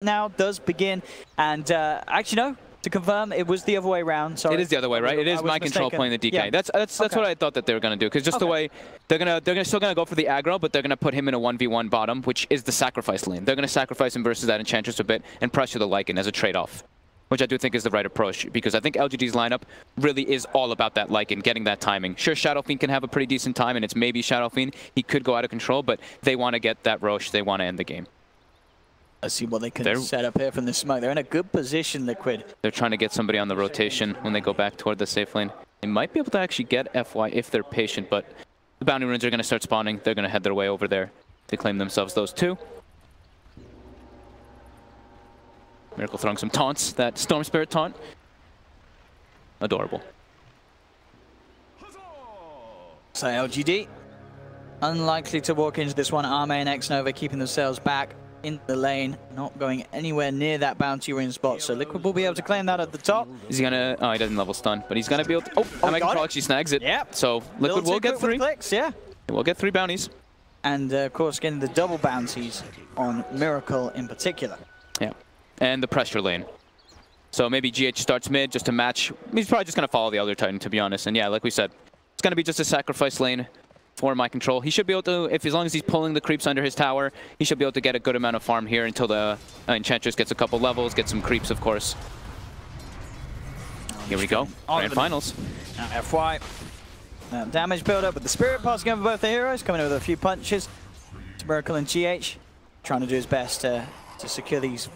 now does begin. And actually, no, to confirm, it was the other way around. Sorry. It is the other way, right? It is my control playing the DK. Yeah. That's what I thought that they were gonna do, because just the way they're still gonna go for the aggro, but they're gonna put him in a 1v1 bottom, which is the sacrifice lane. They're gonna sacrifice him versus that Enchantress a bit and pressure the Lycan as a trade-off, which I do think is the right approach, because I think LGD's lineup really is all about that Lycan, getting that timing. Sure, Shadow Fiend can have a pretty decent time, and it's maybe Shadow Fiend. He could go out of control, but they want to get that Roche. They want to end the game. Let's see what they can set up here from the smoke. They're in a good position, Liquid. They're trying to get somebody on the rotation when they go back toward the safe lane. They might be able to actually get FY if they're patient, but the bounty runes are going to start spawning. They're going to head their way over there to claim themselves those two. Miracle throwing some taunts. That Storm Spirit taunt. Adorable. So LGD, unlikely to walk into this one. Arme and Xnova keeping themselves back in the lane, not going anywhere near that bounty rune spot. So Liquid will be able to claim that at the top. Is he gonna? Oh, he doesn't level stun, but he's gonna be able to. Oh, my control actually snags it. Yeah. So Liquid will get 3. Clicks, yeah. We'll get 3 bounties. And of course, getting the double bounties on Miracle in particular. Yeah. And the pressure lane. So maybe GH starts mid just to match. He's probably just gonna follow the other Titan, to be honest. And yeah, like we said, it's gonna be just a sacrifice lane for my control. He should be able to, as long as he's pulling the creeps under his tower, he should be able to get a good amount of farm here until the Enchantress gets a couple levels, get some creeps, of course. Here we go, grand finals. Now FY, damage build up with the Spirit passing over both the heroes, coming in with a few punches. It's Miracle and GH trying to do his best to secure these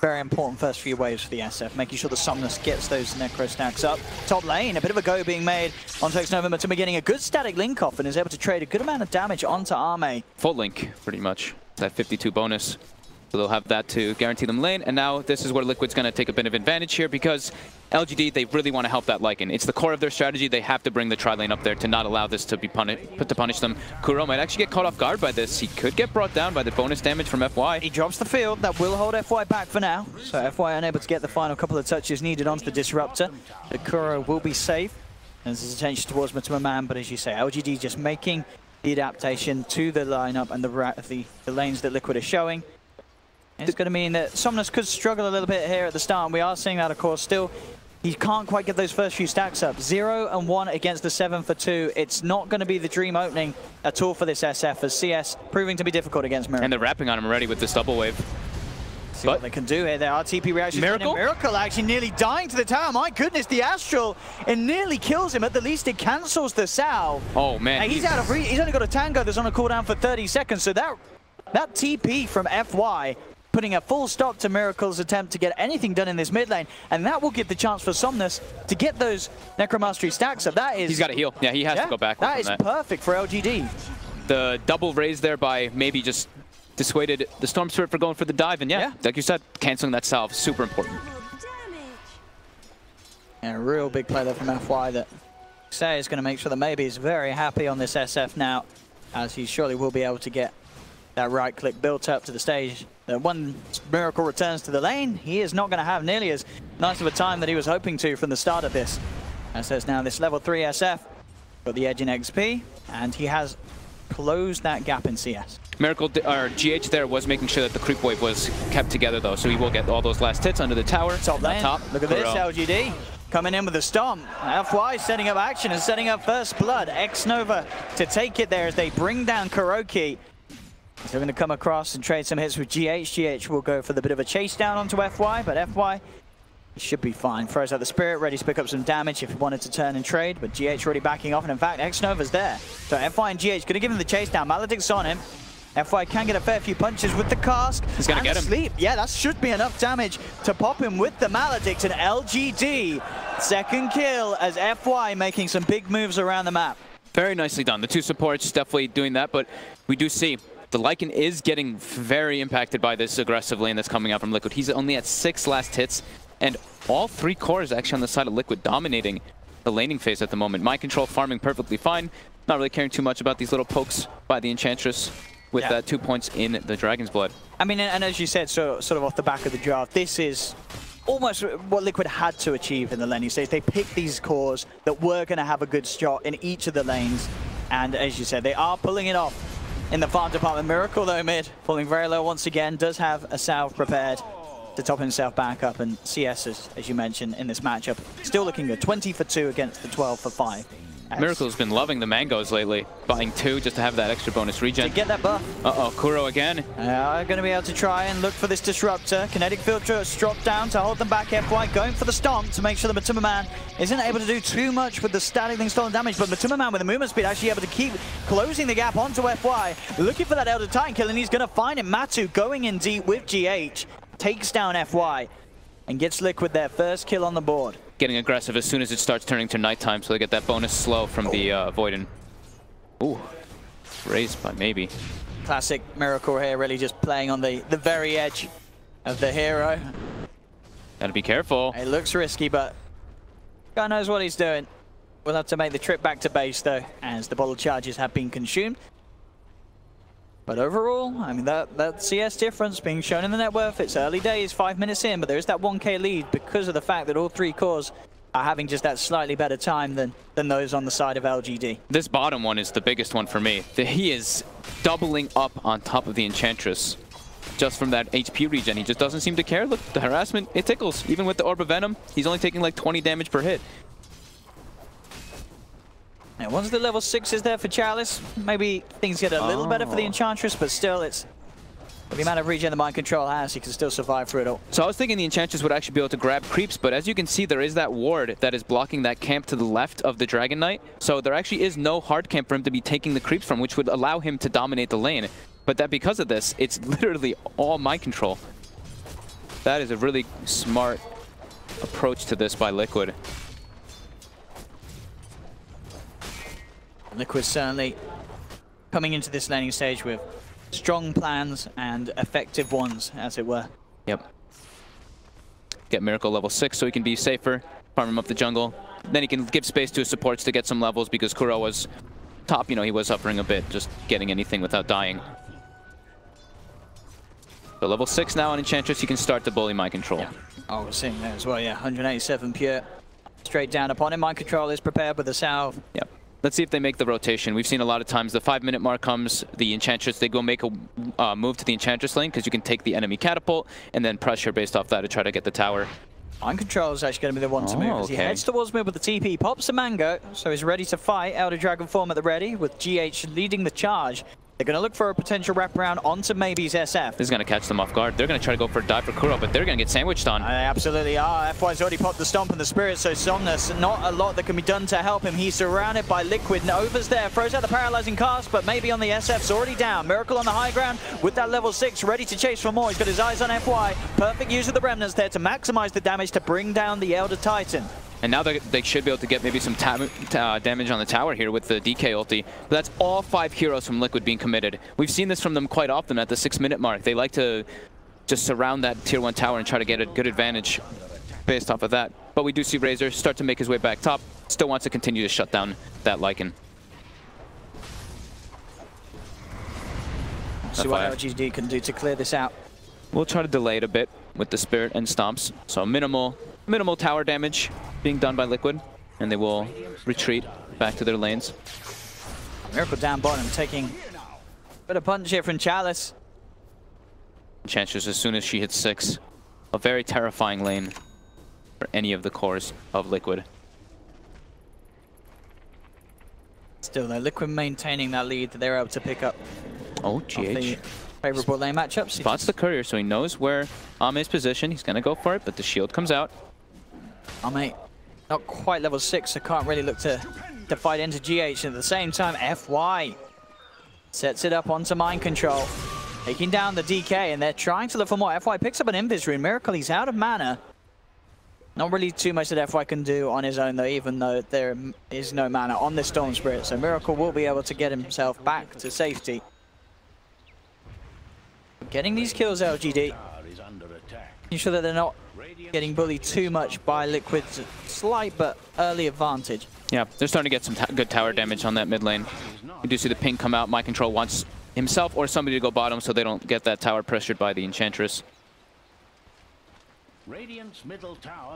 very important first few waves for the SF, making sure the Somnus gets those Necro stacks up. Top lane, a bit of a go being made onto Xnova, but Matuma getting a good static link off and is able to trade a good amount of damage onto Arme. Full link, pretty much. That 52 bonus. So they'll have that to guarantee them lane. And now this is where Liquid's going to take a bit of advantage here, because LGD, they really want to help that Lycan. It's the core of their strategy. They have to bring the tri-lane up there to not allow this to be put to punish them. Kuro might actually get caught off guard by this. He could get brought down by the bonus damage from FY. He drops the field. That will hold FY back for now. So FY unable to get the final couple of touches needed onto the Disruptor. The Kuro will be safe. There's his attention towards Matuma Man, but as you say, LGD just making the adaptation to the lineup and the lanes that Liquid is showing. It's going to mean that Somnus could struggle a little bit here at the start, and we are seeing that, of course, still. He can't quite get those first few stacks up. 0 and 1 against the 7 for 2. It's not going to be the dream opening at all for this SF, as CS proving to be difficult against Miracle. And they're wrapping on him already with this double wave. See what they can do here. There are TP reactions. Miracle actually nearly dying to the tower. My goodness, the Astral, it nearly kills him. At the least, it cancels the salve. Oh, man. And he's out of reach. He's only got a Tango that's on a cooldown for 30 seconds. So that TP from FY putting a full stop to Miracle's attempt to get anything done in this mid lane, and that will give the chance for Somnus to get those Necromastery stacks up. That is... He's got to heal. Yeah, he has to go back. That is perfect for LGD. The double raise there by maybe just dissuaded the Storm Spirit for going for the dive, and yeah, like you said, canceling that salve, super important. And a real big play there from FY that Say is going to make sure that maybe he's very happy on this SF now, as he surely will be able to get that right click built up to the stage. When Miracle returns to the lane, he is not going to have nearly as nice of a time that he was hoping to from the start of this. As there's now this level 3 SF, got the edge in XP, and he has closed that gap in CS. Miracle, or GH there was making sure that the creep wave was kept together though, so he will get all those last hits under the tower. Top lane, look at this, LGD. Coming in with a stomp. FY setting up action and setting up first blood. Xnova to take it there as they bring down Kuroki. They're going to come across and trade some hits with GH. GH will go for the bit of a chase down onto FY, but FY should be fine. Throws out the Spirit, ready to pick up some damage if he wanted to turn and trade, but GH already backing off, and in fact, Xnova's there. So FY and GH going to give him the chase down. Maledict's on him. FY can get a fair few punches with the cask. He's going to get him. Sleep. Yeah, that should be enough damage to pop him with the Maledict, and LGD second kill as FY making some big moves around the map. Very nicely done. The two supports definitely doing that, but we do see the Lycan is getting very impacted by this aggressive lane that's coming out from Liquid. He's only at 6 last hits, and all 3 cores actually on the side of Liquid dominating the laning phase at the moment. Mind control farming perfectly fine. Not really caring too much about these little pokes by the Enchantress with 2 points in the Dragon's Blood. I mean, and as you said, so sort of off the back of the draft, this is almost what Liquid had to achieve in the laning stage. They picked these cores that were going to have a good shot in each of the lanes, and as you said, they are pulling it off. in the farm department. Miracle, though, mid, falling very low once again, does have a salve prepared to top himself back up. And CS, as you mentioned, in this matchup, still looking good. 20 for 2 against the 12 for 5. Miracle's been loving the mangoes lately, buying 2 just to have that extra bonus regen. To get that buff. Uh-oh, Kuro again. Going to be able to try and look for this disruptor. Kinetic filter has dropped down to hold them back. FY going for the stomp to make sure the Matuma Man isn't able to do too much with the static thing stolen damage, but Matuma Man with the movement speed actually able to keep closing the gap onto FY. Looking for that Elder Titan kill, and he's going to find it. Matu going in deep with GH, takes down FY, and gets Liquid their first kill on the board. Getting aggressive as soon as it starts turning to nighttime, so they get that bonus slow from the Voidin. Ooh, raised by maybe. Classic Miracle here, really just playing on the very edge of the hero. Gotta be careful. It looks risky, but guy knows what he's doing. We'll have to make the trip back to base, though, as the bottle charges have been consumed. But overall, I mean, that CS difference being shown in the net worth, it's early days, 5 minutes in, but there is that 1k lead because of the fact that all 3 cores are having just that slightly better time than those on the side of LGD. This bottom one is the biggest one for me. He is doubling up on top of the Enchantress just from that HP regen. He just doesn't seem to care. Look, the harassment, it tickles. Even with the Orb of Venom, he's only taking like 20 damage per hit. Now, once the level 6 is there for Chalice, maybe things get a little better for the Enchantress, but still, it's the amount of regen the Mind Control has, he can still survive through it all. So I was thinking the Enchantress would actually be able to grab creeps, but as you can see, there is that ward that is blocking that camp to the left of the Dragon Knight. So there actually is no hard camp for him to be taking the creeps from, which would allow him to dominate the lane. But that because of this, it's literally all Mind Control. That is a really smart approach to this by Liquid. Liquid certainly coming into this laning stage with strong plans and effective ones, as it were. Yep. Get Miracle level 6 so he can be safer, farm him up the jungle. Then he can give space to his supports to get some levels because Kuro was top, you know, he was suffering a bit, just getting anything without dying. So level 6 now on Enchantress, he can start to bully Mind Control. Yeah. Oh, we're seeing that as well, yeah. 187 pure. Straight down upon him. Mind Control is prepared with a salve. Yep. Let's see if they make the rotation. We've seen a lot of times the 5-minute mark comes, the Enchantress, they go make a move to the Enchantress lane because you can take the enemy catapult and then pressure based off that to try to get the tower. Mind Control is actually going to be the one to move as he heads towards mid with the TP, pops a mango, so he's ready to fight. Elder Dragon form at the ready with GH leading the charge. They're going to look for a potential wraparound onto maybe's SF. This is going to catch them off guard. They're going to try to go for a dive for Kuro, but they're going to get sandwiched on. They absolutely are. FY's already popped the Stomp and the Spirit, so Somnus, not a lot that can be done to help him. He's surrounded by Liquid. Nova's there, throws out the paralyzing cast, but maybe on the SF's already down. Miracle on the high ground with that level 6, ready to chase for more. He's got his eyes on FY. Perfect use of the Remnants there to maximize the damage to bring down the Elder Titan. And now they should be able to get maybe some damage on the tower here with the DK ulti. But that's all 5 heroes from Liquid being committed. We've seen this from them quite often at the 6-minute mark. They like to just surround that tier 1 tower and try to get a good advantage based off of that. But we do see Razor start to make his way back top. Still wants to continue to shut down that Lycan. See what LGD can do to clear this out. We'll try to delay it a bit with the Spirit and Stomps. So minimal tower damage being done by Liquid, and they will retreat back to their lanes. Miracle down bottom, taking a bit of punch here from Chalice. Enchantress, as soon as she hits 6, a very terrifying lane for any of the cores of Liquid. Still though, Liquid maintaining that lead that they're able to pick up. Oh, GH. Favorable lane matchups. Spots the courier, so he knows where Ame's position. He's going to go for it, but the shield comes out. Ame, not quite level 6, so can't really look to fight into GH. At the same time, FY sets it up onto Mind Control, taking down the DK, and they're trying to look for more. FY picks up an Invis Rune. Miracle, he's out of mana. Not really too much that FY can do on his own, though, even though there is no mana on this Storm Spirit. So Miracle will be able to get himself back to safety. Getting these kills, LGD. Ensure that they're not getting bullied too much by Liquid's slight but early advantage. Yeah, they're starting to get some good tower damage on that mid lane. You do see the ping come out. Mind Control wants himself or somebody to go bottom so they don't get that tower pressured by the Enchantress.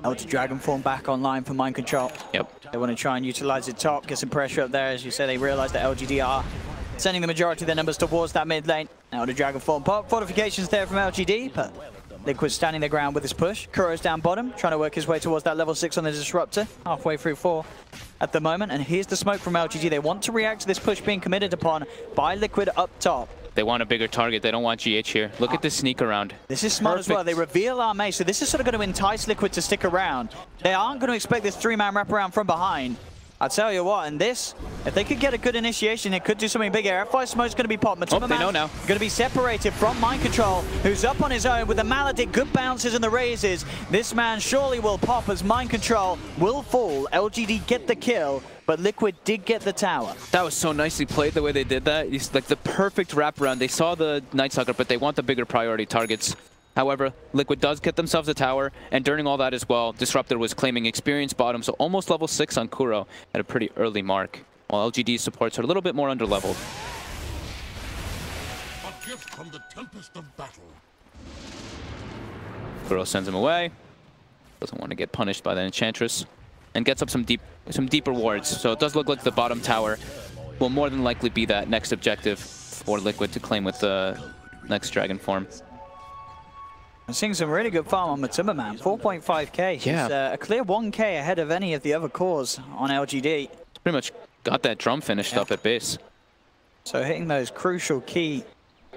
Elder Dragon form back online for Mind Control. Yep. They want to try and utilize it top, get some pressure up there. As you said, they realize that LGD are sending the majority of their numbers towards that mid lane. Now the Dragon Form pop. Fortifications there from LGD, but Liquid standing their ground with his push. Kuro's down bottom, trying to work his way towards that level 6 on the Disruptor. Halfway through 4 at the moment. And here's the smoke from LGD. They want to react to this push being committed upon by Liquid up top. They want a bigger target. They don't want GH here. Look at this sneak around. This is smart as well. They reveal Armée, so this is sort of going to entice Liquid to stick around. They aren't going to expect this 3-man wraparound from behind. I'll tell you what, and this, if they could get a good initiation, it could do something big here. F5 smoke's going to be popped. Oh, they know now. Going to be separated from Mind Control, who's up on his own with the Maledict, good bounces and the raises. This man surely will pop as Mind Control will fall. LGD get the kill, but Liquid did get the tower. That was so nicely played the way they did that. It's like the perfect wraparound. They saw the Night Stalker, but they want the bigger priority targets. However, Liquid does get themselves a tower, and during all that as well, Disruptor was claiming experience bottom, so almost level 6 on Kuro at a pretty early mark, while LGD supports are a little bit more underleveled. A gift from the tempest of battle. Kuro sends him away, doesn't want to get punished by the Enchantress, and gets up some deeper wards. So it does look like the bottom tower will more than likely be that next objective for Liquid to claim with the next Dragon Form. I'm seeing some really good farm on Matuma, man. 4.5k. Yeah. He's a clear 1k ahead of any of the other cores on LGD. Pretty much got that drum finished up at base. So hitting those crucial key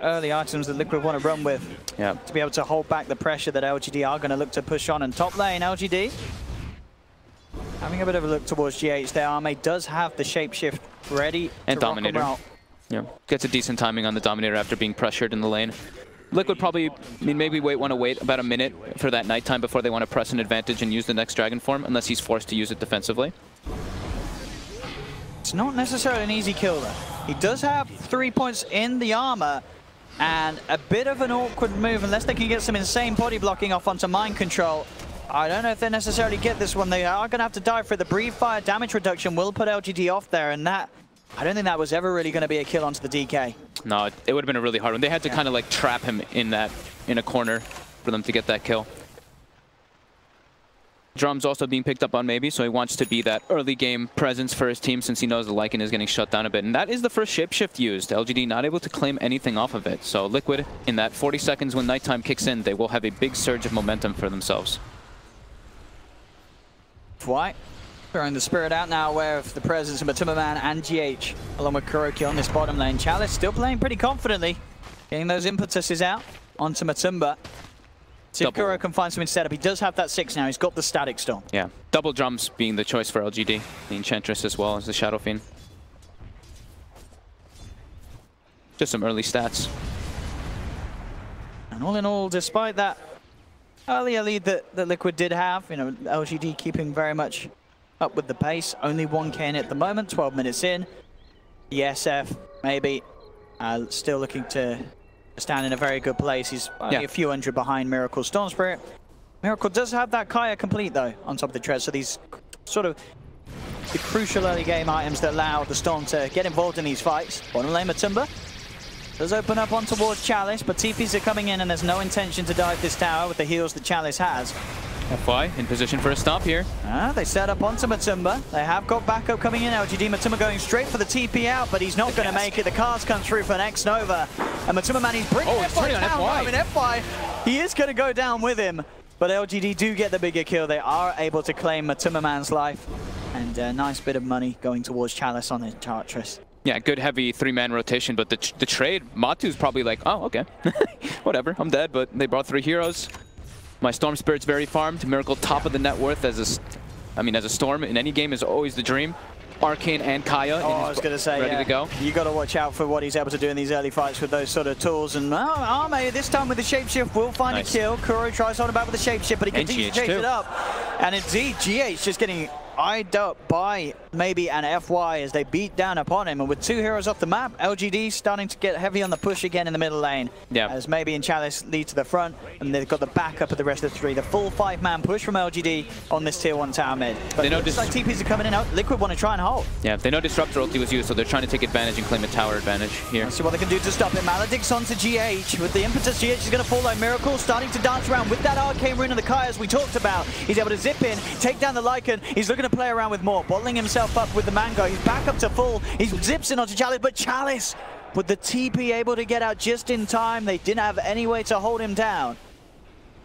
early items that Liquid want to run with to be able to hold back the pressure that LGD are going to look to push on. And top lane, LGD having a bit of a look towards GH there. Armée does have the shapeshift ready. And to Dominator. rock Yeah, gets a decent timing on the Dominator after being pressured in the lane. Liquid probably, maybe want to wait about a minute for that nighttime before they want to press an advantage and use the next Dragon Form, unless he's forced to use it defensively. It's not necessarily an easy kill though. He does have 3 points in the armor, and a bit of an awkward move unless they can get some insane body blocking off onto Mind Control. I don't know if they necessarily get this one. They are going to have to dive for the Breathe Fire damage reduction. Will put LGD off there, and that, I don't think that was ever really going to be a kill onto the DK. No, it would have been a really hard one. They had to kind of like trap him in a corner for them to get that kill. Drum's also being picked up on maybe, so he wants to be that early game presence for his team since he knows the Lycan is getting shut down a bit. And that is the first shapeshift used. LGD not able to claim anything off of it. So Liquid, in that 40 seconds when nighttime kicks in, they will have a big surge of momentum for themselves. White throwing the Spirit out now, aware of the presence of Matuma Man and GH, along with Kuroki on this bottom lane. Chalice still playing pretty confidently, getting those impetuses out onto Matumba. See if Kuro can find something set up. He does have that 6 now. He's got the Static Storm. Yeah, double drums being the choice for LGD. The Enchantress as well as the Shadow Fiend. Just some early stats. And all in all, despite that earlier lead that Liquid did have, you know, LGD keeping very much up with the pace. Only 1k in at the moment, 12 minutes in. The SF, maybe, still looking to stand in a very good place. He's only a few hundred behind Miracle Storm Spirit. Miracle does have that Kaya complete, though, on top of the tread. So these sort of the crucial early game items that allow the Storm to get involved in these fights. Bottom lane Matumba does open up on towards Chalice, but TPs are coming in and there's no intention to dive this tower with the heals that Chalice has. FY in position for a stop here. They set up onto Matumba. They have got backup coming in. LGD Matumba going straight for the TP out, but he's not going to make it. The cars come through for Next Nova. And Matumba man, he's bringing FY down. I mean, FY, he is going to go down with him. But LGD do get the bigger kill. They are able to claim Matumba man's life. And a nice bit of money going towards Chalice on the Enchantress. Yeah, good heavy 3-man rotation, but the trade, Matu's probably like, oh, okay, whatever, I'm dead, but they brought 3 heroes. My Storm Spirit's very farmed. Miracle top of the net worth as a Storm in any game is always the dream. Arcane and Kaya I was going to say, ready to go. You got to watch out for what he's able to do in these early fights with those sort of tools. And Armée this time with the shapeshift will find a kill. Kuro tries holding back with the shapeshift, but he continues to chase it up. And indeed, GH just getting eyed up by maybe an FY as they beat down upon him. And with 2 heroes off the map, LGD starting to get heavy on the push again in the middle lane. Yeah. As maybe and Chalice lead to the front, and they've got the backup of the rest of the 3. The full 5-man push from LGD on this tier 1 tower mid. But they know it's like TPs are coming in out. Liquid want to try and hold. Yeah, they know Disruptor ulti was used, so they're trying to take advantage and claim a tower advantage here. Let's see what they can do to stop it. Maledict's onto GH. With the impetus, GH is going to fall like Miracle, starting to dance around with that Arcane Rune of the Kayas we talked about. He's able to zip in, take down the Lycan. He's looking to play around with more, bottling himself up with the Mango. He's back up to full. He zips in onto Chalice, but Chalice top with the TP able to get out just in time. They didn't have any way to hold him down.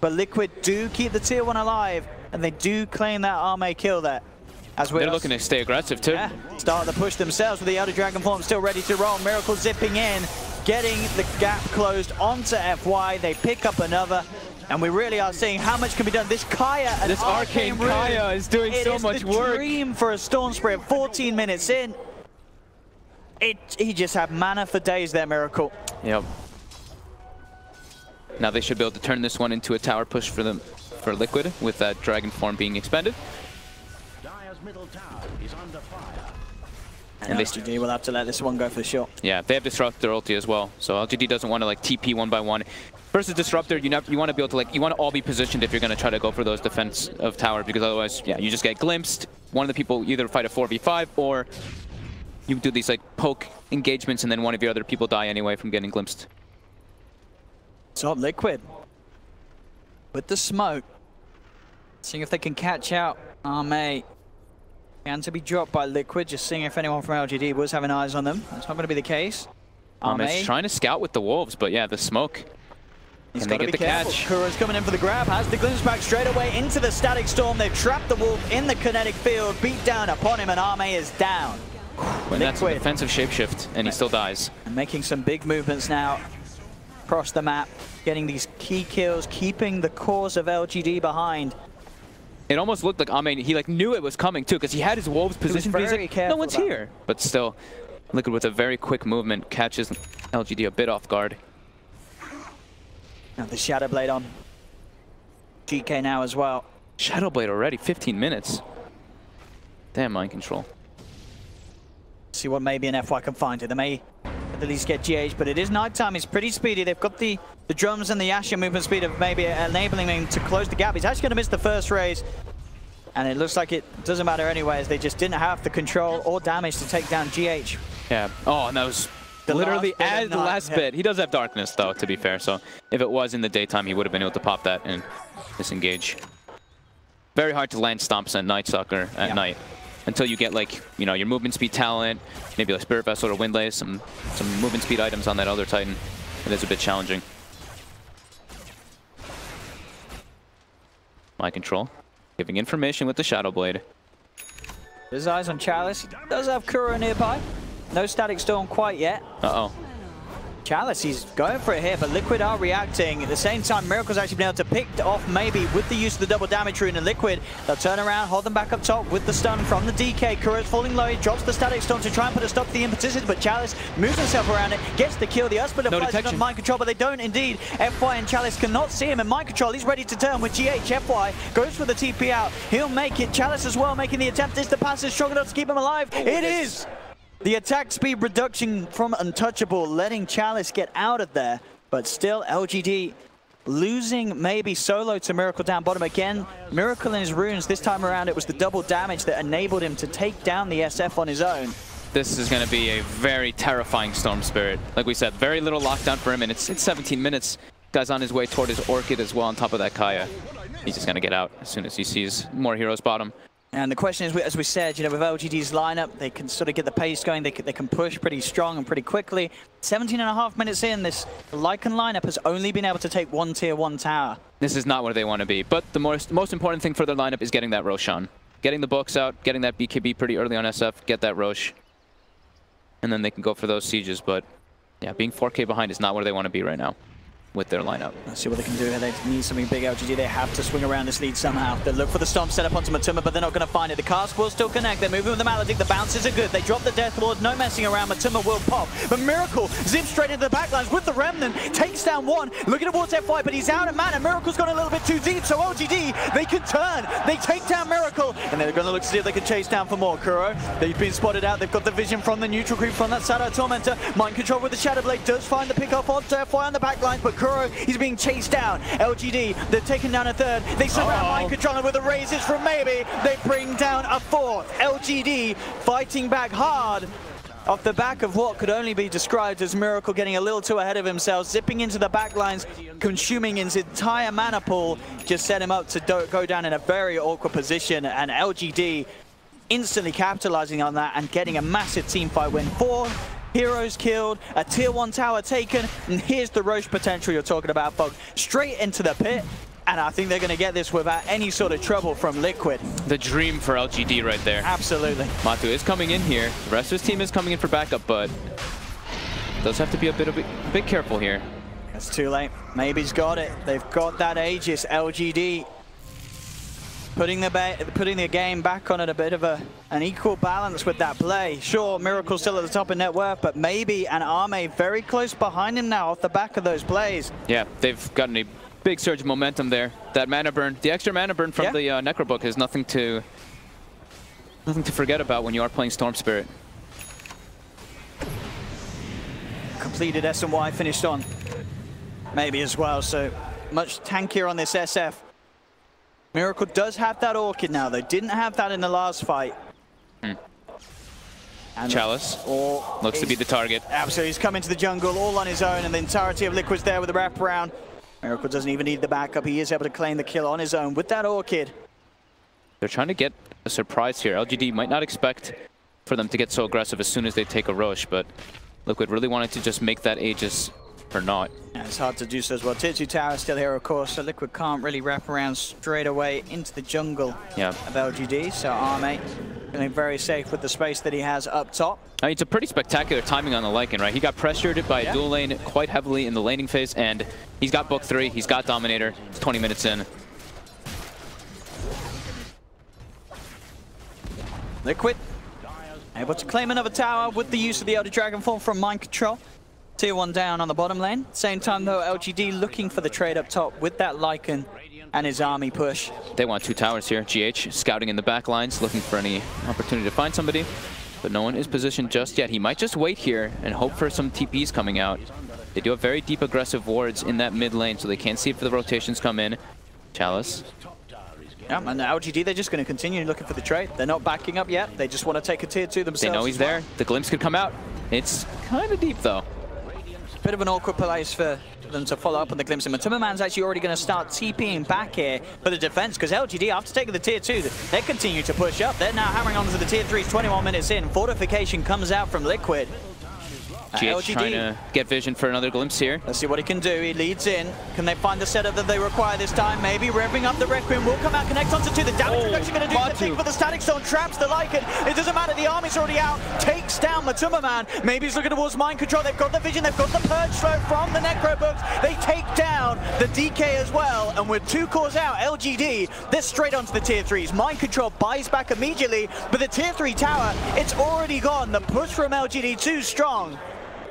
But Liquid do keep the tier 1 alive, and they do claim that Arme kill there. As they're looking to stay aggressive too. Yeah, start the push themselves with the Elder Dragon form still ready to roll. Miracle zipping in, getting the gap closed onto FY. They pick up another, and we really are seeing how much can be done. This Kaya and this Arcane Kaya is doing so much work. It is the dream for a Storm Spirit. 14 minutes in. He just had mana for days there, Miracle. Yep. Now they should be able to turn this one into a tower push for them, for Liquid, with that Dragon form being expended. Middle tower is under fire. And LGD will have to let this one go for the shot. Yeah, they have Disruptor ulti as well, so LGD doesn't want to like TP one by one. Versus Disruptor, you want to be able to you want to all be positioned if you're going to try to go for those defense of tower, because otherwise, yeah, you just get glimpsed. One of the people either fight a 4v5 or you do these like poke engagements, and then one of your other people die anyway from getting glimpsed. So Liquid with the smoke, seeing if they can catch out Arme. And to be dropped by Liquid, just seeing if anyone from LGD was having eyes on them. That's not going to be the case. It's trying to scout with the wolves, but yeah, the smoke. Can they get the catch? Kuro's coming in for the grab, has the glimpse back straight away into the Static Storm. They've trapped the wolf in the kinetic field, beat down upon him, and Arme is down. And that's a defensive shapeshift, and he still dies. And making some big movements now across the map, getting these key kills, keeping the cause of LGD behind. It almost looked like Arme, he knew it was coming too, because he had his wolves positioned, but he's like, no one's here. But still, Liquid with a very quick movement catches LGD a bit off guard. Now the Shadow Blade on GK now as well. Shadow Blade already, 15 minutes. Damn mind control. See what maybe an FY can find it. They may at least get GH, but it is nighttime. It's pretty speedy. They've got the drums and the Asher movement speed of maybe enabling him to close the gap. He's actually going to miss the first raise, and it looks like it doesn't matter anyway, as they just didn't have the control or damage to take down GH. Yeah. Oh, and that was literally as the last bit. He does have darkness though, to be fair. So if it was in the daytime, he would have been able to pop that and disengage. Very hard to land stomps at Night Sucker at night. Until you get your movement speed talent, maybe a Spirit Vessel or Windlace, some movement speed items on that other Titan. It is a bit challenging. Mind control, giving information with the Shadow Blade. His eyes on Chalice. He does have Kuro nearby. No Static Storm quite yet. Uh-oh. Chalice, he's going for it here, but Liquid are reacting. At the same time, Miracle's actually been able to pick off maybe with the use of the double damage rune, and Liquid, they'll turn around, hold them back up top with the stun from the DK. Kuro's falling low, he drops the Static Storm to try and put a stop to the impetus, but Chalice moves himself around it, gets the kill. The Uspid applies on Mind Control, but they don't indeed. FY and Chalice cannot see him, and Mind Control, he's ready to turn with GH. FY goes for the TP out. He'll make it. Chalice as well making the attempt. Is the passive strong enough to keep him alive? It is! The attack speed reduction from Untouchable, letting Chalice get out of there, but still LGD losing maybe solo to Miracle down bottom again. Miracle in his runes, this time around it was the double damage that enabled him to take down the SF on his own. This is going to be a very terrifying Storm Spirit. Like we said, very little lockdown for him, and it's 17 minutes. Guy's on his way toward his Orchid as well on top of that Kaya. He's just going to get out as soon as he sees more heroes bottom. And the question is, as we said, with LGD's lineup, they can sort of get the pace going. They can push pretty strong and pretty quickly. 17.5 minutes in, this Lycan lineup has only been able to take one tier 1 tower. This is not where they want to be. But the most important thing for their lineup is getting that Roshan. Getting the books out, getting that BKB pretty early on SF, get that Rosh. And then they can go for those sieges. But yeah, being 4K behind is not where they want to be right now with their lineup. Let's see what they can do here. They need something big, LGD. They have to swing around this lead somehow. They look for the Stomp set up onto Matuma, but they're not going to find it. The cast will still connect. They're moving with the Maledict. The bounces are good. They drop the Death Ward. No messing around. Matuma will pop. But Miracle zips straight into the backlines with the Remnant. Takes down one. Looking towards FY, but he's out of mana. Miracle's gone a little bit too deep, so LGD, they can turn. They take down Miracle, and they're going to look to see if they can chase down for more. Kuro, they've been spotted out. They've got the vision from the neutral creep from that Shadow Tormentor. Mind Control with the Shadow Blade does find the pick-off onto FY on the backlines, but Kuro, he's being chased down. LGD, they're taking down a third. They surround Mind Controller with the raises from maybe. They bring down a fourth. LGD fighting back hard off the back of what could only be described as Miracle getting a little too ahead of himself, zipping into the backlines, consuming his entire mana pool, just set him up to go down in a very awkward position, and LGD instantly capitalizing on that and getting a massive team fight win. 4 heroes killed, a tier 1 tower taken, and here's the Roche potential you're talking about, Fog. Straight into the pit, and I think they're going to get this without any sort of trouble from Liquid. The dream for LGD right there. Absolutely. Matu is coming in here. The rest of his team is coming in for backup, but does have to be a bit careful here. It's too late. Maybe he's got it. They've got that Aegis. LGD putting the game back on at a bit of an equal balance with that play. Sure, Miracle's still at the top in net worth, but maybe an Arme very close behind him now off the back of those plays. Yeah, they've gotten a big surge of momentum there. That mana burn, the extra mana burn from the Necrobook is nothing to forget about when you are playing Storm Spirit. Completed S&Y, finished on maybe as well, so much tankier on this SF. Miracle does have that Orchid now, though. Didn't have that in the last fight. And Chalice looks to be the target. Absolutely, he's come into the jungle all on his own, and the entirety of Liquid's there with the wraparound. Miracle doesn't even need the backup. He is able to claim the kill on his own with that Orchid. They're trying to get a surprise here. LGD might not expect for them to get so aggressive as soon as they take a Roche, but Liquid really wanted to just make that Aegis or not. Yeah, it's hard to do so as well. Tier 2 tower still here, of course, so Liquid can't really wrap around straight away into the jungle of LGD. So Arme feeling very safe with the space that he has up top. I mean, it's a pretty spectacular timing on the Lycan, right? He got pressured by a dual lane quite heavily in the laning phase, and he's got Book 3, he's got Dominator. It's 20 minutes in. Liquid able to claim another tower with the use of the Elder Dragonfall from Mind Control. Tier 1 down on the bottom lane. Same time though, LGD looking for the trade up top with that Lycan and his army push. They want 2 towers here. GH scouting in the back lines, looking for any opportunity to find somebody, but no one is positioned just yet. He might just wait here and hope for some TPs coming out. They do have very deep aggressive wards in that mid lane, so they can't see if the rotations come in. Chalice. Yeah, and the LGD, they're just going to continue looking for the trade. They're not backing up yet. They just want to take a tier 2 themselves. They know he's there. The glimpse could come out. It's kind of deep though. Bit of an awkward place for them to follow up on the glimpse. And Matumbaman's actually already going to start TPing back here for the defense, because LGD, after taking the tier 2, they continue to push up. They're now hammering on to the tier 3s 21 minutes in. Fortification comes out from Liquid. GH trying to get vision for another glimpse here. Let's see what he can do. He leads in. Can they find the setup that they require this time? Maybe revving up the Requiem will come out, connect onto 2. The damage reduction going to do the thing for the Static Stone. Traps the Lycan. It doesn't matter. The army's already out. Takes down Matumbaman. Maybe he's looking towards Mind Control. They've got the vision. They've got the Purge Flow from the Necrobooks. They take down the DK as well. And with 2 cores out, LGD, they're straight onto the tier 3s. Mind Control buys back immediately. But the tier 3 tower, it's already gone. The push from LGD too strong.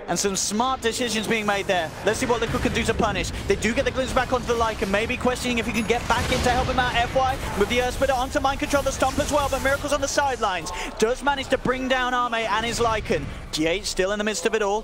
And some smart decisions being made there. Let's see what Liquid can do to punish. They do get the glimpse back onto the Lycan, maybe questioning if he can get back in to help him out. FY with the Earth Splitter onto Mind Control, the Stomp as well, but Miracle's on the sidelines. Does manage to bring down Arme and his Lycan. GH still in the midst of it all,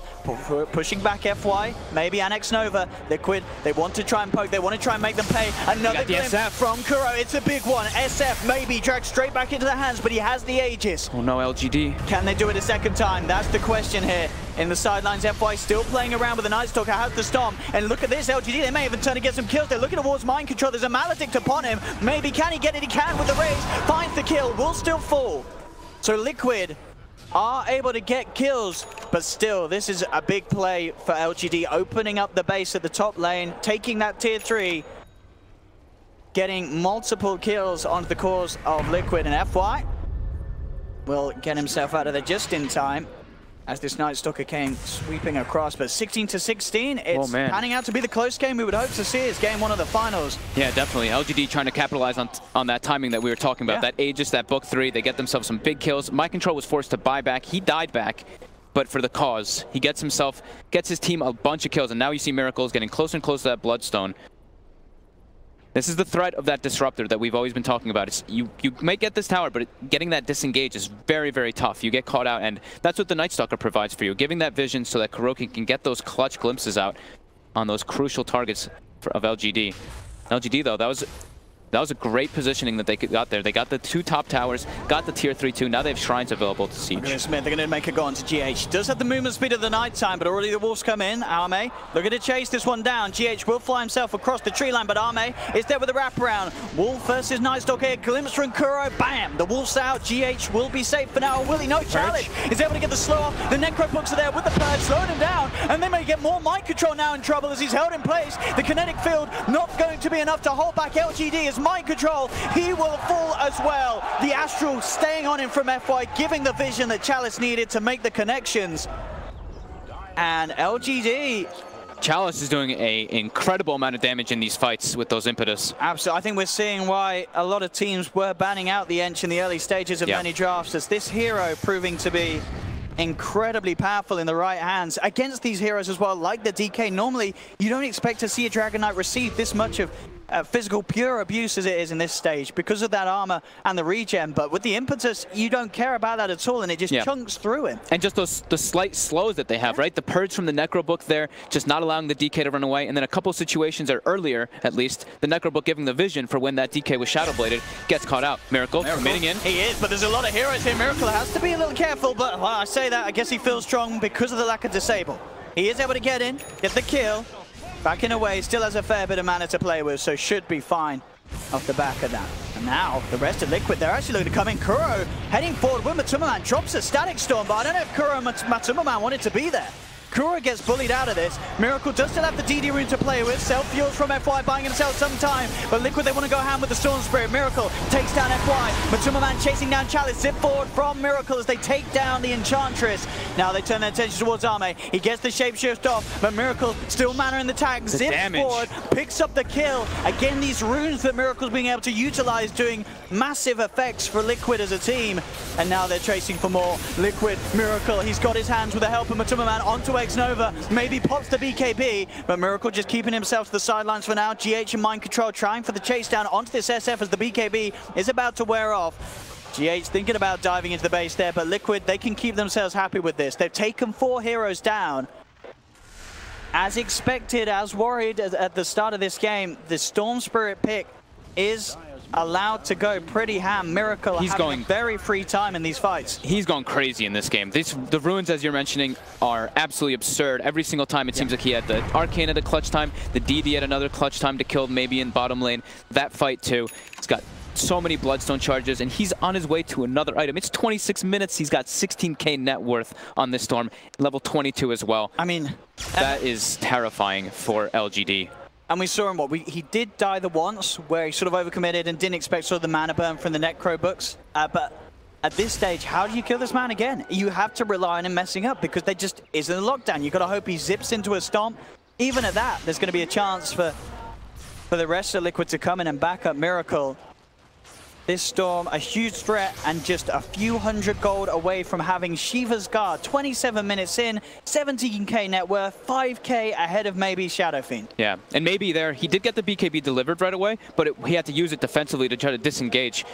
pushing back FY, maybe Annex Nova. Liquid, they want to try and poke, they want to try and make them pay. Another glimpse from Kuro, it's a big one. SF maybe dragged straight back into the hands, but he has the Aegis. Oh no, LGD. Can they do it a second time? That's the question here. In the sidelines, FY still playing around with the Night Stalker, has the Stomp. And look at this, LGD, they may even turn to get some kills. They're looking towards Mind Control. There's a Maledict upon him. Maybe can he get it? He can with the raise. Finds the kill, will still fall. So Liquid are able to get kills, but still, this is a big play for LGD, opening up the base at the top lane, taking that tier 3, getting multiple kills onto the cores of Liquid, and FY will get himself out of there just in time as this Night Stalker came sweeping across. But 16-16, it's panning out to be the close game we would hope to see as game 1 of the finals. Yeah, definitely. LGD trying to capitalize on that timing that we were talking about. That Aegis, that Book 3, they get themselves some big kills. Mind Control was forced to buy back. He died back, but for the cause. He gets his team a bunch of kills, and now you see Miracles getting closer and closer to that Bloodstone. This is the threat of that Disruptor that we've always been talking about. It's, you may get this tower, but getting that disengage is very, very tough. You get caught out, and that's what the Night Stalker provides for you, giving that vision so that Kuroki can get those clutch glimpses out on those crucial targets of LGD. LGD, though, that was That was a great positioning that they got there. They got the 2 top towers, got the tier 3-2. Now they have shrines available to siege. Smith, they're going to make a go on to GH. Does have the movement speed of the night time, but already the wolves come in. Arme looking to chase this one down. GH will fly himself across the tree line, but Arme is there with a wraparound. Wolf versus Nightstalk here. Glimpse from Kuro. Bam! The wolf's out. GH will be safe for now. Will he? No challenge. He's able to get the slow off. The Necro books are there with the purge, slowing him down, and they may get more mind control now in trouble as he's held in place. The kinetic field not going to be enough to hold back LGD as mind control. He will fall as well. The Astral staying on him from FY, giving the vision that Chalice needed to make the connections. And LGD... Chalice is doing an incredible amount of damage in these fights with those impetus. Absolutely. I think we're seeing why a lot of teams were banning out the Ench in the early stages of many drafts, as this hero proving to be incredibly powerful in the right hands against these heroes as well, like the DK. Normally, you don't expect to see a Dragon Knight receive this much of physical pure abuse as it is in this stage because of that armor and the regen, but with the impetus, you don't care about that at all, and it just chunks through him. And just the slight slows that they have, right? The purge from the Necro Book there, just not allowing the DK to run away, and then a couple situations are earlier, at least, the Necro Book giving the vision for when that DK was Shadow Bladed, gets caught out. Miracle committing in. He is, but there's a lot of heroes here. Miracle has to be a little careful, but well, I say that, I guess he feels strong because of the lack of disable. He is able to get in, get the kill. Backing away, still has a fair bit of mana to play with, so should be fine off the back of that. And now, the rest of Liquid, they're actually looking to come in. Kuro heading forward with Matsumaman, drops a Static Storm, but I don't know if Kuro and Matsumaman wanted to be there. Kuro gets bullied out of this. Miracle does still have the DD rune to play with. Self-fuels from FY, buying himself some time. But Liquid, they want to go hand with the Storm Spirit. Miracle takes down FY. Matsumaman chasing down Chalice. Zip forward from Miracle as they take down the Enchantress. Now they turn their attention towards Arme. He gets the shapeshift off, but Miracle still mana in the tag. Zips forward, picks up the kill. Again, these runes that Miracle's being able to utilize doing massive effects for Liquid as a team. And now they're chasing for more. Liquid, Miracle, he's got his hands with the help of Matsumaman onto X-Nova, maybe pops the BKB, but Miracle just keeping himself to the sidelines for now. GH and Mind Control trying for the chase down onto this SF as the BKB is about to wear off. GH thinking about diving into the base there, but Liquid, they can keep themselves happy with this. They've taken 4 heroes down. As expected, as worried at the start of this game, the Storm Spirit pick is allowed to go pretty ham. Miracle having going very free time in these fights. He's going crazy in this game. The runes, as you're mentioning, are absolutely absurd. Every single time it seems like he had the Arcane at a clutch time, the DD at another clutch time to kill maybe in bottom lane. That fight too, he's got so many Bloodstone charges, and he's on his way to another item. It's 26 minutes. He's got 16k net worth on this Storm, level 22 as well. I mean, that is terrifying for LGD. And we saw him, he did die the once, where he sort of overcommitted and didn't expect sort of the mana burn from the Necro books. But at this stage, how do you kill this man again? You have to rely on him messing up because there just isn't a lockdown. You've got to hope he zips into a stomp. Even at that, there's going to be a chance for the rest of Liquid to come in and back up Miracle. This Storm, a huge threat, and just a few hundred gold away from having Shiva's Guard. 27 minutes in, 17k net worth, 5k ahead of maybe Shadow Fiend. Yeah, and maybe there, he did get the BKB delivered right away, but he had to use it defensively to try to disengage.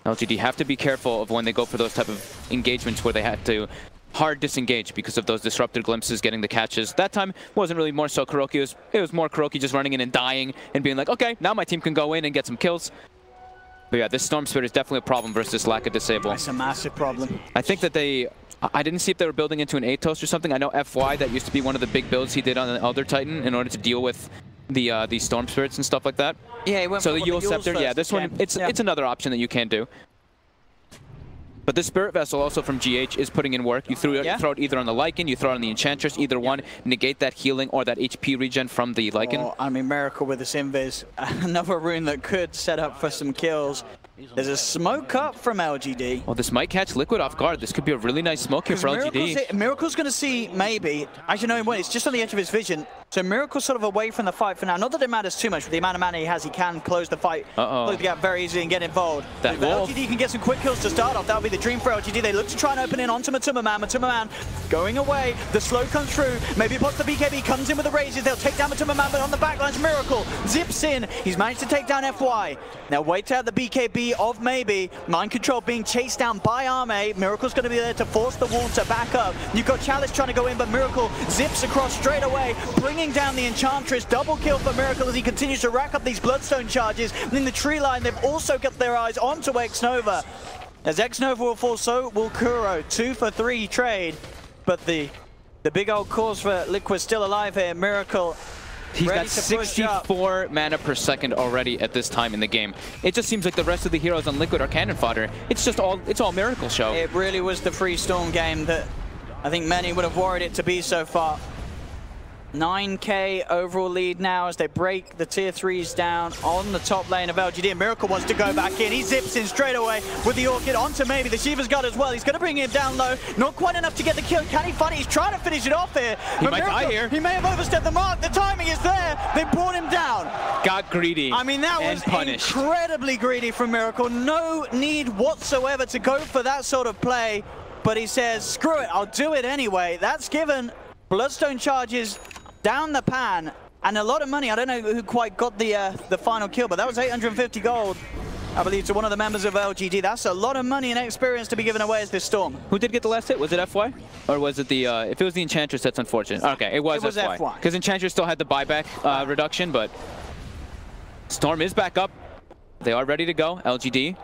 LGD have to be careful of when they go for those type of engagements where they had to hard disengage because of those disrupted glimpses, getting the catches. That time wasn't really more so Kuroki, it was more Kuroki just running in and dying and being like, okay, now my team can go in and get some kills. But yeah, this Storm Spirit is definitely a problem versus this lack of disable. It's a massive problem. I think that I didn't see if they were building into an Atos or something. I know FY, that used to be one of the big builds he did on the Elder Titan in order to deal with the Storm Spirits and stuff like that. Yeah, he went so for the Yule Scepter, yeah, this one, it's another option that you can do. But this Spirit Vessel also from GH is putting in work. You throw it either on the Lycan, you throw it on the Enchantress, either one, negate that healing or that HP regen from the Lycan. Oh, I mean, Miracle with this Invis. Another rune that could set up for some kills. There's a smoke up from LGD. Well, this might catch Liquid off guard. This could be a really nice smoke here for LGD. Miracle's going to see, maybe. Actually, no, he won't. It's just on the edge of his vision. So Miracle's sort of away from the fight for now. Not that it matters too much. With the amount of mana he has, he can close the fight. Close the gap very easily and get involved. If LGD can get some quick kills to start off, that would be the dream for LGD. They look to try and open in onto Matsumaman. Matsumaman going away. The slow comes through. Maybe pops the BKB, comes in with the raises. They'll take down Matsumaman, but on the backlines, Miracle zips in. He's managed to take down FY. Now wait out the BKB of maybe. Mind Control being chased down by Arme. Miracle's going to be there to force the wall to back up. You've got Chalice trying to go in, but Miracle zips across straight away, bringing bringing down the Enchantress. Double kill for Miracle as he continues to rack up these Bloodstone charges. And in the tree line, they've also got their eyes onto X-Nova. As X-Nova will fall, so will Kuro. 2 for 3 trade. But the big old cause for Liquid still alive here. Miracle. He's got 64 mana per second already at this time in the game. It just seems like the rest of the heroes on Liquid are cannon fodder. It's all Miracle show. It really was the free Storm game that I think many would have worried it to be so far. 9k overall lead now as they break the tier 3s down on the top lane of LGD. And Miracle wants to go back in. He zips in straight away with the Orchid onto maybe the Shiva's Guard as well. He's going to bring him down low. Not quite enough to get the kill. Can he find it? He's trying to finish it off here. He might die here. He may have overstepped the mark. The timing is there. They brought him down. Got greedy. I mean, that was incredibly greedy from Miracle. No need whatsoever to go for that sort of play. But he says, screw it, I'll do it anyway. That's given Bloodstone charges down the pan, and a lot of money. I don't know who quite got the final kill, but that was 850 gold, I believe, to one of the members of LGD. That's a lot of money and experience to be given away as this Storm. Who did get the last hit? Was it FY? Or was it the, if it was the Enchantress, that's unfortunate. Okay, it was FY. Because Enchantress still had the buyback reduction, but Storm is back up. They are ready to go, LGD.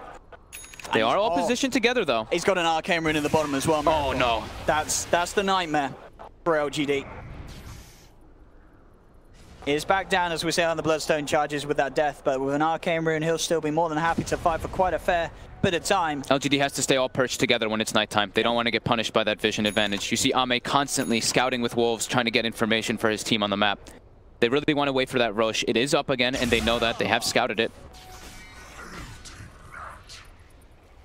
They are all positioned together, though. He's got an Arcane Rune in the bottom as well, man. Oh, no. That's the nightmare for LGD. Is back down, as we say, on the Bloodstone charges with that death, but with an Arcane Rune, he'll still be more than happy to fight for quite a fair bit of time. LGD has to stay all perched together when it's nighttime. They don't want to get punished by that vision advantage. You see Ame constantly scouting with wolves, trying to get information for his team on the map. They really want to wait for that Roche. It is up again, and they know that. They have scouted it.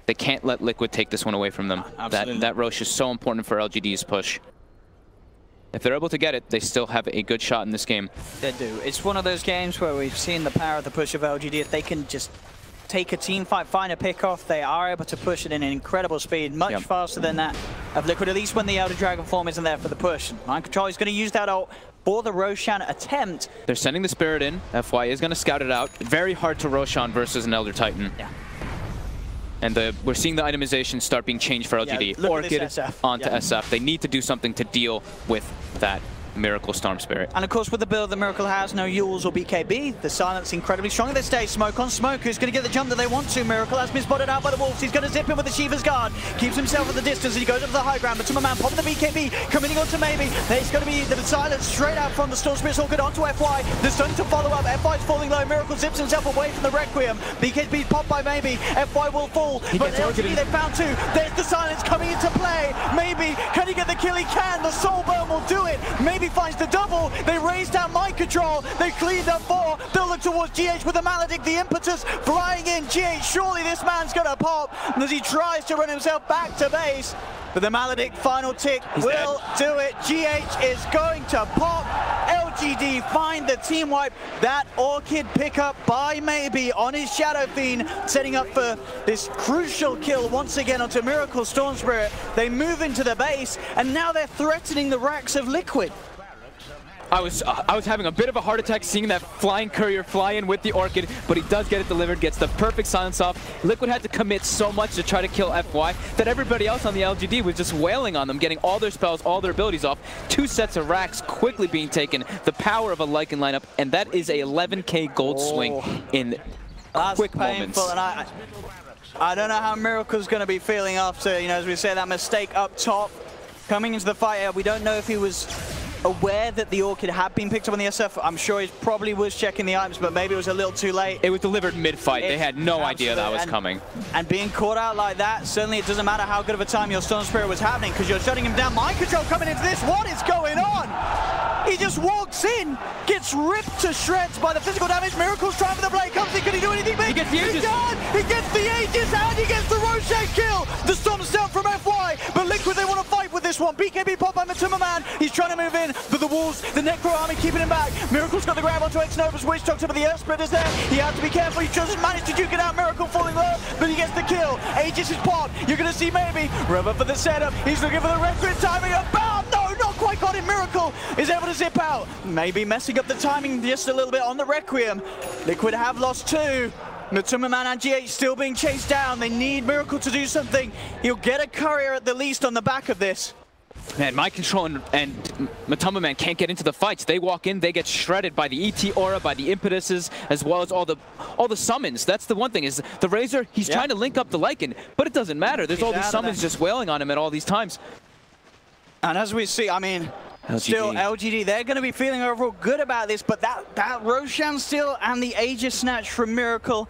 They can't let Liquid take this one away from them. That Roche is so important for LGD's push. If they're able to get it, they still have a good shot in this game. They do. It's one of those games where we've seen the power of the push of LGD. If they can just take a team fight, find a pick-off, they are able to push it in an incredible speed, much faster than that of Liquid, at least when the Elder Dragon form isn't there for the push. Mind Control is going to use that ult for the Roshan attempt. They're sending the Spirit in. FY is going to scout it out. Very hard to Roshan versus an Elder Titan. Yeah. And we're seeing the itemization start being changed for LGD. Yeah, Orchid onto SF. They need to do something to deal with that Miracle Storm Spirit. And of course, with the build that Miracle has, no Yules or BKB, the silence incredibly strong. They stay Smoke on Smoke, who's going to get the jump that they want to. Miracle has been spotted out by the Wolves. He's going to zip in with the Shiva's Guard. Keeps himself at the distance, and he goes up to the high ground. But Man popping the BKB, coming on to maybe. There's going to be the silence straight out from the Storm Spirit Orchid onto FY. The stun to follow up. FY's falling low. Miracle zips himself away from the Requiem. BKB popped by maybe. FY will fall. But LGD, they found two. There's the silence coming into play. Maybe. Can he get the kill? He can. The Soul Burn will do it. Maybe finds the double. They raised down Mind Control. They cleaned up 4. They'll look towards GH with the Maledict. The impetus flying in. GH, surely this man's going to pop as he tries to run himself back to base. But the Maledict final tick will do it. GH is going to pop. LGD find the team wipe. That Orchid pickup by maybe on his Shadow Fiend, setting up for this crucial kill once again onto Miracle Storm Spirit. They move into the base, and now they're threatening the racks of Liquid. I was having a bit of a heart attack seeing that flying courier fly in with the Orchid, but he does get it delivered, gets the perfect silence off. Liquid had to commit so much to try to kill FY that everybody else on the LGD was just wailing on them, getting all their spells, all their abilities off. 2 sets of racks quickly being taken. The power of a Lycan lineup, and that is a 11k gold swing in quick moments. And I don't know how Miracle's going to be feeling after, as we say, that mistake up top. Coming into the fight, we don't know if he was aware that the Orchid had been picked up on the SF. I'm sure he probably was checking the items, but maybe it was a little too late. It was delivered mid-fight. They had no idea that was coming. And being caught out like that, certainly it doesn't matter how good of a time your Storm Spirit was having, because you're shutting him down. Mind Control coming into this. What is going on? He just walks in, gets ripped to shreds by the physical damage. Miracle's trying for the blade. Comes in, can he do anything big? He gets the Aegis. He gets the Aegis, and he gets the Roshan kill. The Storm's down from FY, but Liquid, they want to fight with this one. BKB pop by Man. He's trying to move in, but the Wolves, the Necro army keeping him back. Miracle's got the grab onto X-Nova's Witch Doctor, but the Earth Spreader's there. He has to be careful. He just managed to duke it out. Miracle falling low, but he gets the kill. Aegis is popped. You're going to see maybe Rubber for the setup. He's looking for the Red Grid timing up. Oh, no, not quite got him. Miracle is able to zip out. Maybe messing up the timing just a little bit on the Requiem. Liquid have lost 2. Man and GH still being chased down. They need Miracle to do something. He'll get a courier at the least on the back of this. Man, Mind Control and Matumba Man can't get into the fights. They walk in, they get shredded by the ET aura, by the impetuses, as well as all the summons. That's the one thing, is the Razor, he's trying to link up the Lycan, but it doesn't matter. There's all these summons just wailing on him at all these times. And as we see, I mean, LGD. Still, LGD, they're going to be feeling overall good about this, but that Roshan still and the Aegis Snatch from Miracle,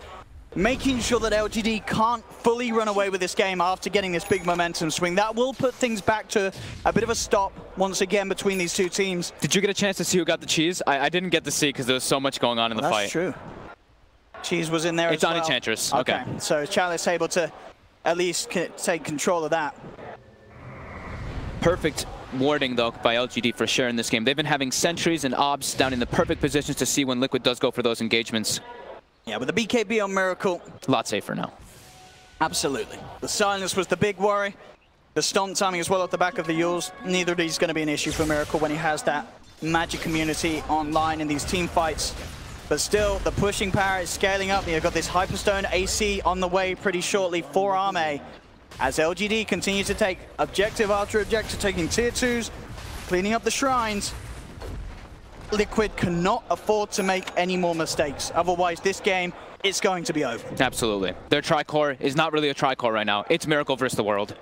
making sure that LGD can't fully run away with this game after getting this big momentum swing. That will put things back to a bit of a stop once again between these two teams. Did you get a chance to see who got the cheese? I didn't get to see because there was so much going on in the fight. That's true. Cheese was in there as well. It's on Enchantress. Okay. So Chalice able to at least take control of that. Perfect warding, though, by LGD for sure in this game. They've been having sentries and obs down in the perfect positions to see when Liquid does go for those engagements. Yeah, with the BKB on Miracle. A lot safer now. Absolutely. The silence was the big worry. The stomp timing as well off the back of the Yules. Neither of these is going to be an issue for Miracle when he has that magic community online in these team fights. But still, the pushing power is scaling up. You've got this Hyperstone AC on the way pretty shortly for Arme. As LGD continues to take objective after objective, taking tier 2s, cleaning up the shrines. Liquid cannot afford to make any more mistakes. Otherwise, this game, it's going to be over. Absolutely. Their Tricore is not really a Tricore right now. It's Miracle versus the world.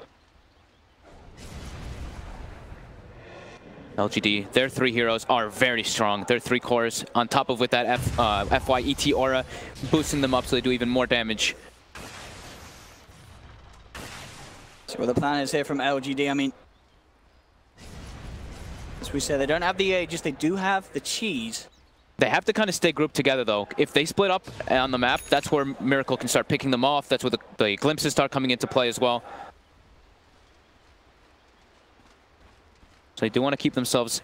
LGD, their 3 heroes are very strong. Their 3 cores, on top of with that FY ET aura, boosting them up so they do even more damage. So what the plan is here from LGD, I mean, as we said, they don't have the Aegis, they do have the cheese. They have to kind of stay grouped together, though. If they split up on the map, that's where Miracle can start picking them off. That's where the glimpses start coming into play as well. So they do want to keep themselves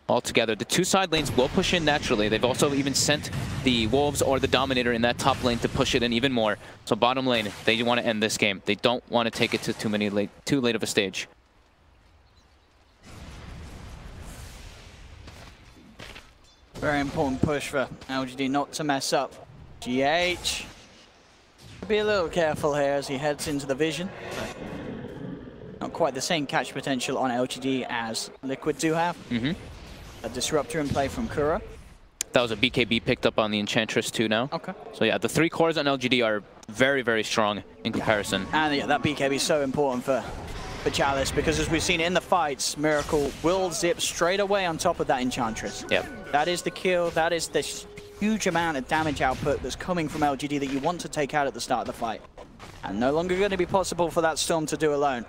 all together. The 2 side lanes will push in naturally. They've also even sent the Wolves or the Dominator in that top lane to push it in even more. So bottom lane, they want to end this game. They don't want to take it to too late of a stage. Very important push for LGD not to mess up. GH. Be a little careful here as he heads into the vision. Not quite the same catch potential on LGD as Liquid do have. A Disruptor in play from Kura. That was a BKB picked up on the Enchantress too now. Okay. So yeah, the 3 cores on LGD are very, very strong in comparison. And yeah, that BKB is so important for Chalice, because as we've seen in the fights, Miracle will zip straight away on top of that Enchantress. Yeah. That is the kill, that is the huge amount of damage output that's coming from LGD that you want to take out at the start of the fight. And no longer going to be possible for that Storm to do alone.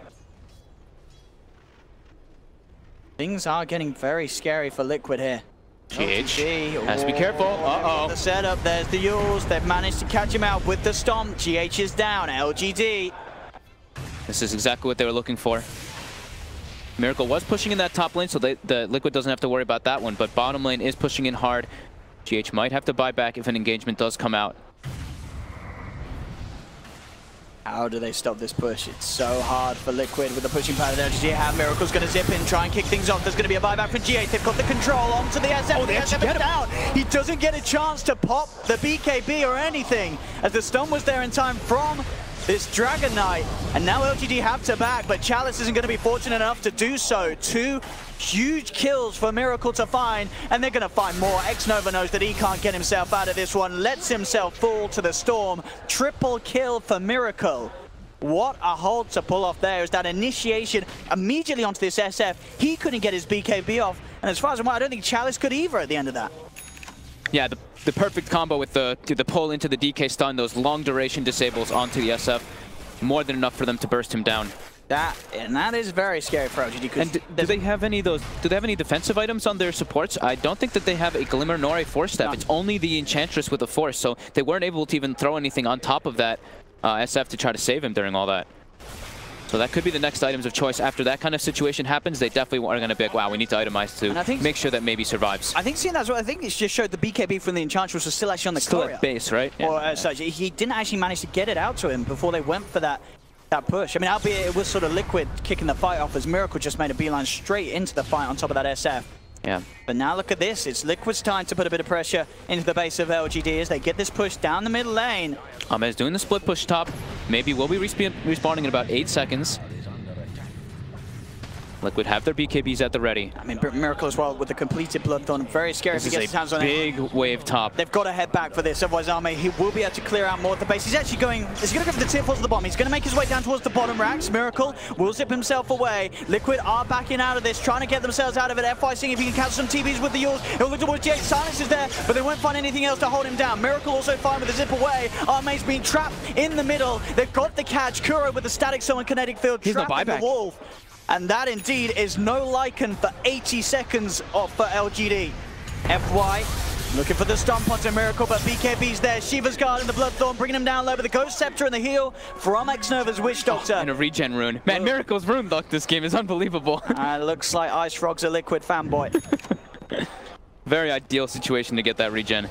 Things are getting very scary for Liquid here. GH has to be careful. The setup, there's the Yules. They've managed to catch him out with the Stomp. GH is down, LGD. This is exactly what they were looking for. Miracle was pushing in that top lane, so the Liquid doesn't have to worry about that one, but bottom lane is pushing in hard. GH might have to buy back if an engagement does come out. How do they stop this push? It's so hard for Liquid with the pushing power of LGD. How Miracle's going to zip in, try and kick things off. There's going to be a buyback from GH. They've got the control onto the SF. Oh, they actually get him down. He doesn't get a chance to pop the BKB or anything, as the stun was there in time from this Dragon Knight. And now LGD have to back, but Chalice isn't going to be fortunate enough to do so. 2 huge kills for Miracle to find, and they're going to find more. X-Nova knows that he can't get himself out of this one, lets himself fall to the Storm. Triple kill for Miracle. What a hold to pull off there. Is that initiation immediately onto this SF. He couldn't get his BKB off, and as far as I'm aware, I don't think Chalice could either at the end of that. Yeah, the perfect combo with the pull into the DK stun, those long duration disables onto the SF. More than enough for them to burst him down. That is very scary for LGD. And do they have any defensive items on their supports? I don't think that they have a Glimmer nor a Force Staff. It's only the Enchantress with a Force, so they weren't able to even throw anything on top of that SF to try to save him during all that. So that could be the next items of choice. After that kind of situation happens, they definitely are going to be like, wow, we need to itemize to make sure that maybe survives. I think seeing that's what I think it just showed the BKB from the Enchantress was still actually on the still courier. At base, right? Or as such, he didn't actually manage to get it out to him before they went for that push. I mean, albeit it was sort of Liquid kicking the fight off, as Miracle just made a beeline straight into the fight on top of that SF. Yeah. But now look at this. It's Liquid's time to put a bit of pressure into the base of LGD as they get this push down the middle lane. Ahmed's doing the split push top. Maybe we'll be respawning in about 8 seconds. Liquid have their BKBs at the ready. I mean, Miracle as well with the completed Bloodthorn. Very scary if he gets his hands on it. Big wave top. They've got to head back for this, otherwise Arme, he will be able to clear out more of the base. He's actually going, he's going to go for the tier 4s at the bottom. He's going to make his way down towards the bottom racks. Miracle will zip himself away. Liquid are backing out of this, trying to get themselves out of it. FY seeing if he can catch some TBs with the Yules. He'll look towards GH. Silence is there, but they won't find anything else to hold him down. Miracle also fine with the zip away. Arme's been trapped in the middle. They've got the catch. Kuro with the static summon kinetic field trapped in the wall. And that indeed is no Lycan for 80 seconds for LGD. FY looking for the stomp onto Miracle, but BKB's there. Shiva's Guard and the Bloodthorn bringing him down low with the Ghost Scepter and the heal from Xnova's Witch Doctor. And a regen rune. Man, Miracle's rune luck this game is unbelievable. Looks like Ice Frog's a Liquid fanboy. Very ideal situation to get that regen.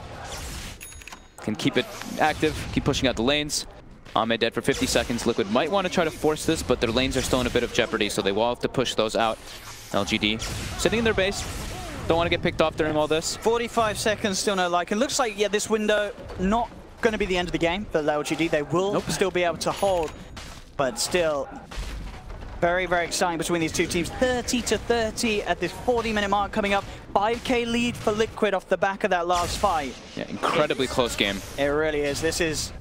Can keep it active, keep pushing out the lanes. Ahmed dead for 50 seconds. Liquid might want to try to force this, but their lanes are still in a bit of jeopardy, so they will have to push those out. LGD sitting in their base. Don't want to get picked off during all this. 45 seconds, still no Lycan. Looks like, yeah, this window not going to be the end of the game for LGD. They will still be able to hold, but still very, very exciting between these two teams. 30-30 at this 40-minute mark coming up. 5K lead for Liquid off the back of that last fight. Yeah, incredibly close game. It really is. This is...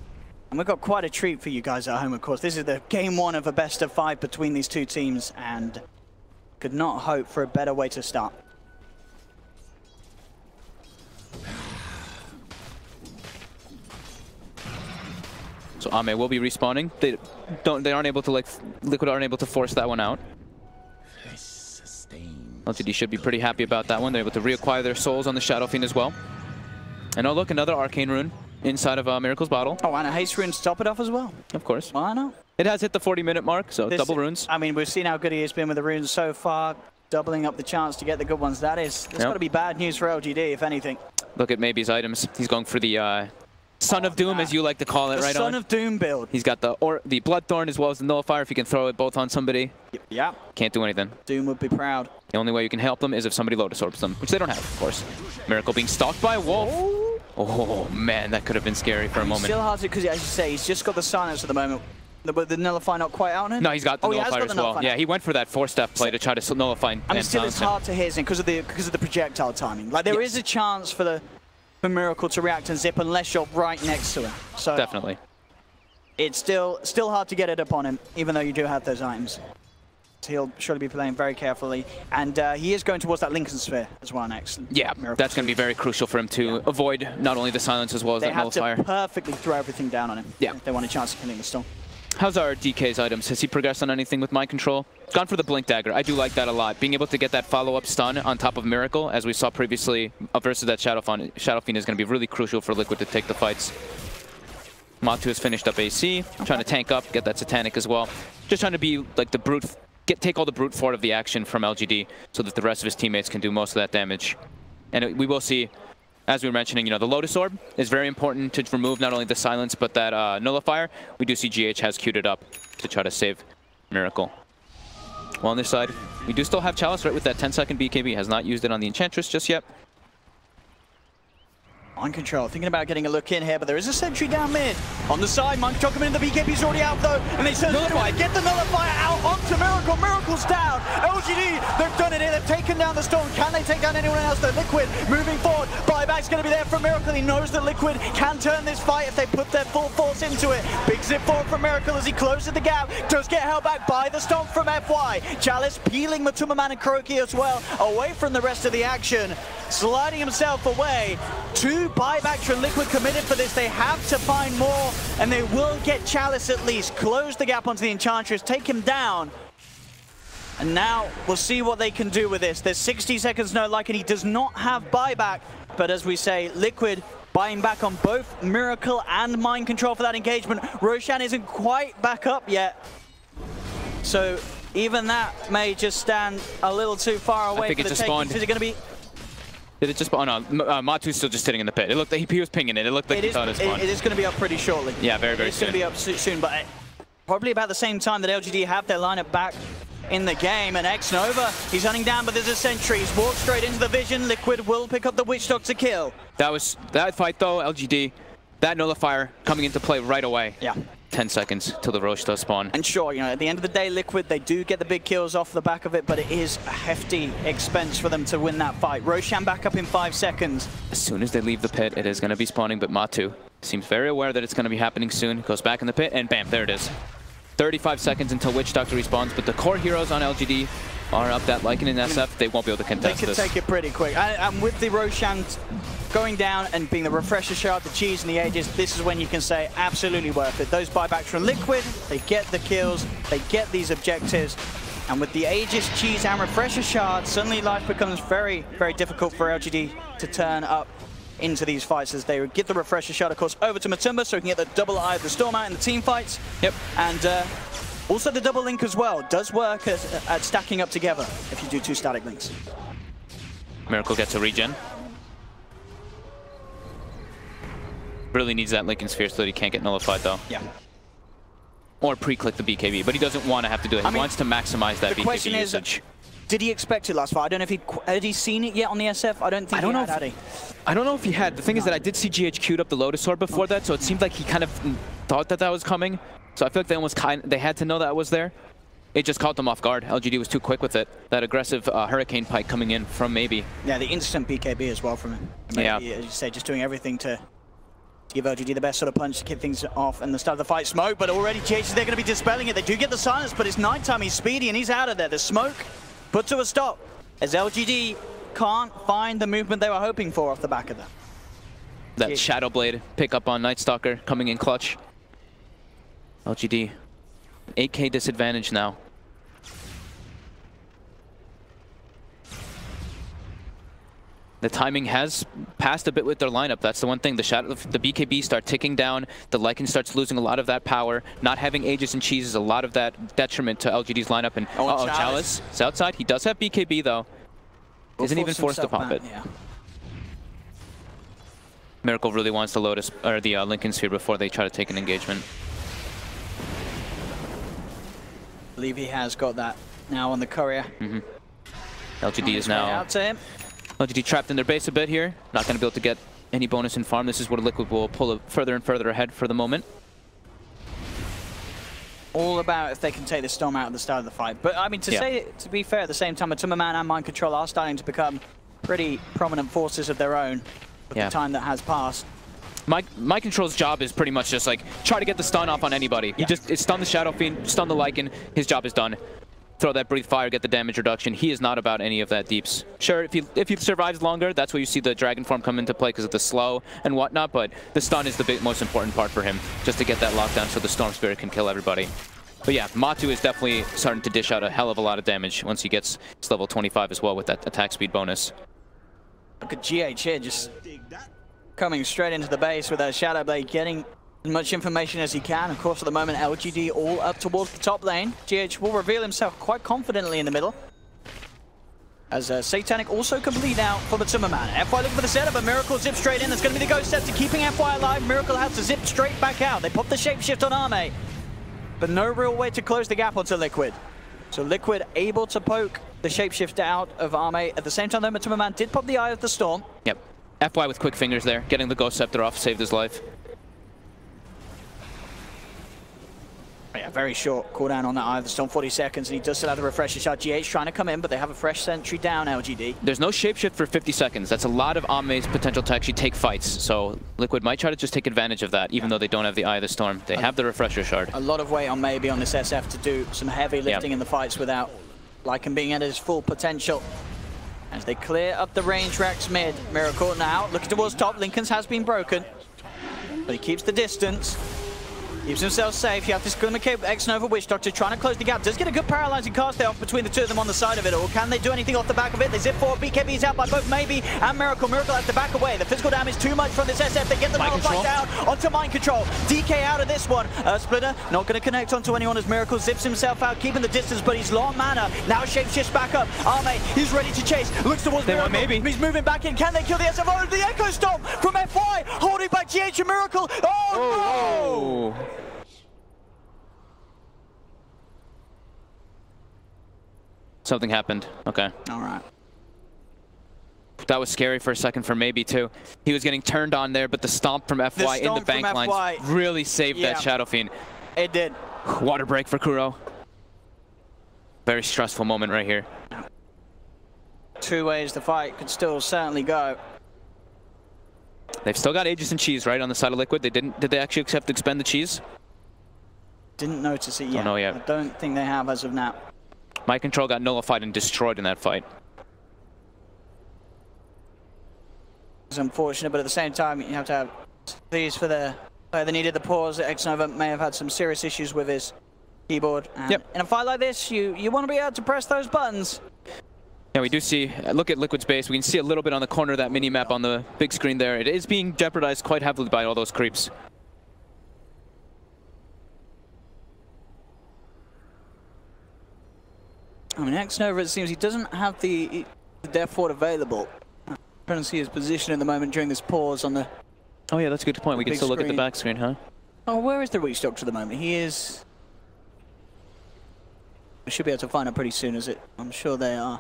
And we've got quite a treat for you guys at home, of course. This is the game 1 of a best of 5 between these two teams, and could not hope for a better way to start. So Ame will be respawning. They aren't able to, like, Liquid aren't able to force that one out. LGD should be pretty happy about that one. They're able to reacquire their souls on the Shadow Fiend as well. And oh look, another Arcane Rune inside of Miracle's bottle. Oh, and a Haste Rune to top it off as well. Of course. Why not? It has hit the 40-minute mark, so double runes. I mean, we've seen how good he has been with the runes so far, doubling up the chance to get the good ones. That's got to be bad news for LGD, if anything. Look at Maybe's items. He's going for the Son of Doom, as you like to call it, right? Son of Doom build. He's got the Bloodthorn as well as the Nullifier. If he can throw it both on somebody, yeah, can't do anything. Doom would be proud. The only way you can help them is if somebody Lotus Orbs them, which they don't have, of course. Miracle being stalked by a wolf. Oh man, that could have been scary for a moment. Still hard to, because as you say, he's just got the silence at the moment. The Nullifier not quite out on him? No, he's got the Nullifier as well. Yeah, he went for that 4-step play to try to nullify. I mean, still it's hard to hit him because of the projectile timing. Like there is a chance for Miracle to react and zip unless you're right next to him. So definitely. It's still hard to get it upon him, even though you do have those items. So he'll surely be playing very carefully. And he is going towards that Lincoln Sphere as well next. Yeah, that's going to be very crucial for him to avoid not only the silence as well as that Nullifier. They have to perfectly throw everything down on him if they want a chance of killing the Storm. How's our DK's items? Has he progressed on anything with Mind Control? Gone for the Blink Dagger. I do like that a lot. Being able to get that follow-up stun on top of Miracle, as we saw previously versus that Shadow Fiend is going to be really crucial for Liquid to take the fights. Matu has finished up AC, trying to tank up, get that Satanic as well. Just trying to be like the brute, take all the brute force of the action from LGD so that the rest of his teammates can do most of that damage. And we will see, as we were mentioning, the Lotus Orb is very important to remove not only the silence, but that Nullifier. We do see GH has queued it up to try to save Miracle. Well, on this side, we do still have Chalice, right, with that 10-second BKB. Has not used it on the Enchantress just yet. Mind Control, thinking about getting a look in here, but there is a sentry down mid. On the side, Mind Control coming in, the BKB's already out though, and they search Nullifier, get the Nullifier out onto Miracle. Miracle's down. LGD, they've done it here, they've taken down the Storm. Can they take down anyone else though? Liquid moving forward. Buyback's going to be there from Miracle. He knows that Liquid can turn this fight if they put their full force into it. Big zip forward from Miracle as he closes the gap. Does get held back by the Storm from FY. Chalice peeling Matuma and Kroki as well, away from the rest of the action. Sliding himself away. 2 buybacks from Liquid committed for this. They have to find more, and they will get Chalice at least. Close the gap onto the Enchantress, take him down. And now we'll see what they can do with this. There's 60 seconds no Lycan. He does not have buyback, but as we say, Liquid buying back on both Miracle and Mind Control for that engagement. Roshan isn't quite back up yet, so even that may just stand a little too far away. I think it just spawned. Is it going to be? Did it just? Oh no, Matu's still just sitting in the pit. It looked like he was pinging it. It looked like he thought it spawned. It is going to be up pretty shortly. Yeah, very soon. It's going to be up soon, but probably about the same time that LGD have their lineup back in the game. And Xnova, he's hunting down, but there's a sentry. He's walked straight into the vision. Liquid will pick up the Witch Doctor kill. That fight though, LGD, that Nullifier coming into play right away. Yeah. 10 seconds till the Roche does spawn. And sure, you know, at the end of the day, Liquid, they do get the big kills off the back of it, but it is a hefty expense for them to win that fight. Roshan back up in 5 seconds. As soon as they leave the pit, it is going to be spawning, but Matu seems very aware that it's going to be happening soon. Goes back in the pit, and bam, there it is. 35 seconds until Witch Doctor respawns, but the core heroes on LGD are up that Lycan and SF. They won't be able to contest this. They could take it pretty quick. And with the Roshan going down and being the refresher shard, the cheese and the ages, this is when you can say absolutely worth it. Those buybacks from Liquid, they get the kills, they get these objectives. And with the ages, cheese and refresher shard, suddenly life becomes very, very difficult for LGD to turn up into these fights as they would get the refresher shard, of course, over to Matumba so he can get the double Eye of the Storm out in the team fights. Yep. And also the double link as well does work at stacking up together if you do 2 static links. Miracle gets a regen. Really needs that Lincoln Sphere so that he can't get nullified though. Yeah. Or pre-click the BKB, but he doesn't want to have to do it. He wants to maximize that BKB usage. Did he expect it last fight? I don't know if had he seen it yet on the SF. I don't think he had, had he? I don't know if he had. The thing is that I did see GH queued up the Lotus Sword before that, so it seemed like he kind of thought that that was coming. So I feel like they almost they had to know that was there. It just caught them off guard. LGD was too quick with it. That aggressive Hurricane Pike coming in from maybe. Yeah, the instant BKB as well from him. Yeah. As you say, just doing everything to give LGD the best sort of punch to keep things off and the start of the fight. Smoke, but already GH, they're going to be dispelling it. They do get the silence, but it's nighttime. He's speedy and he's out of there. The smoke put to a stop as LGD can't find the movement they were hoping for off the back of that. That Shadow Blade pick up on Night Stalker coming in clutch. LGD, 8K disadvantage now. The timing has passed a bit with their lineup. That's the one thing. The BKB start ticking down. The Lycan starts losing a lot of that power. Not having Aegis and Cheese is a lot of that detriment to LGD's lineup. And Chalice is outside. He does have BKB though. Isn't even forced to pop it. Yeah. Miracle really wants the Lotus or the Lincoln Sphere before they try to take an engagement. I believe he has got that now on the courier. LGD is now out to him. LGD trapped in their base a bit here. Not going to be able to get any bonus in farm. This is where Liquid will pull it further and further ahead for the moment. All about if they can take the Storm out at the start of the fight. But I mean, to be fair, at the same time, Matumba Man and Mind Control are starting to become pretty prominent forces of their own with the time that has passed. Mind Control's job is pretty much just like try to get the stun off on anybody. He just stun the Shadow Fiend, stun the Lycan. His job is done. Throw that Breathe Fire, get the damage reduction. He is not about any of that deeps. Sure, if he survives longer, that's where you see the Dragon Form come into play because of the slow and whatnot, but the stun is the most important part for him, just to get that lockdown so the Storm Spirit can kill everybody. But yeah, Matu is definitely starting to dish out a hell of a lot of damage once he gets his level 25 as well with that attack speed bonus. Look at GH here, just coming straight into the base with that Shadow Blade, getting as much information as he can. Of course, at the moment, LGD all up towards the top lane. GH will reveal himself quite confidently in the middle. As Satanic also complete out for the Matumba Man. FY looking for the setup, but Miracle zips straight in. That's going to be the ghost set to keeping FY alive. Miracle has to zip straight back out. They pop the shapeshift on Arme, but no real way to close the gap onto Liquid. So Liquid able to poke the shapeshift out of Arme. At the same time, though, Matumba Man did pop the Eye of the Storm. Yep. FY with quick fingers there, getting the Ghost Scepter off, saved his life. Yeah, very short cooldown on that Eye of the Storm, 40 seconds, and he does still have the refresher shot. GH trying to come in, but they have a fresh sentry down, LGD. There's no shapeshift for 50 seconds. That's a lot of Ame's potential to actually take fights, so Liquid might try to just take advantage of that, even though they don't have the Eye of the Storm. They have the refresher shard. A lot of weight on maybe on this SF to do some heavy lifting in the fights without Lycan being at his full potential. As they clear up the range racks mid, Miracle now looking towards top. Lincoln's has been broken, but he keeps the distance. Keeps himself safe. You have this Glimmer Cape, X-Nova Witch Doctor trying to close the gap. Does get a good paralyzing cast there off between the two of them on the side of it. Or can they do anything off the back of it? They zip forward. BKB's out by both Maybe and Miracle. Miracle has to back away. The physical damage too much from this SF. They get the nullify down onto Mind Control. DK out of this one. Splitter not going to connect onto anyone as Miracle zips himself out, keeping the distance, but he's low on mana. Now shapeshifts back up. Arme, he's ready to chase. Looks towards Miracle. Maybe. He's moving back in. Can they kill the SF? Oh, the Echo Storm from FY, holding back GH and Miracle. Oh, no! Something happened. Okay. All right. That was scary for a second for Maybe too. He was getting turned on there, but the stomp from FY in the bank lines really saved that Shadow Fiend. It did. Water break for Kuro. Very stressful moment right here. Two ways the fight could still certainly go. They've still got Aegis and Cheese, right, on the side of Liquid. Did they actually have to expend the Cheese? Didn't notice it yet. Don't know yet. I don't think they have as of now. My control got nullified and destroyed in that fight. It's unfortunate, but at the same time, you have to have these for the player that needed the pause. Xnova may have had some serious issues with his keyboard. And yep. In a fight like this, you want to be able to press those buttons. Yeah, we do see, look at Liquid's base. We can see a little bit on the corner of that mini-map on the big screen there. It is being jeopardized quite heavily by all those creeps. I mean, Xnova, it seems he doesn't have the Death Ward available. I'm trying to see his position at the moment during this pause on the... Oh yeah, that's a good point. We can still look at the back screen, huh? Oh, where is the Reach Doctor at the moment? He is... We should be able to find out pretty soon, is it? I'm sure they are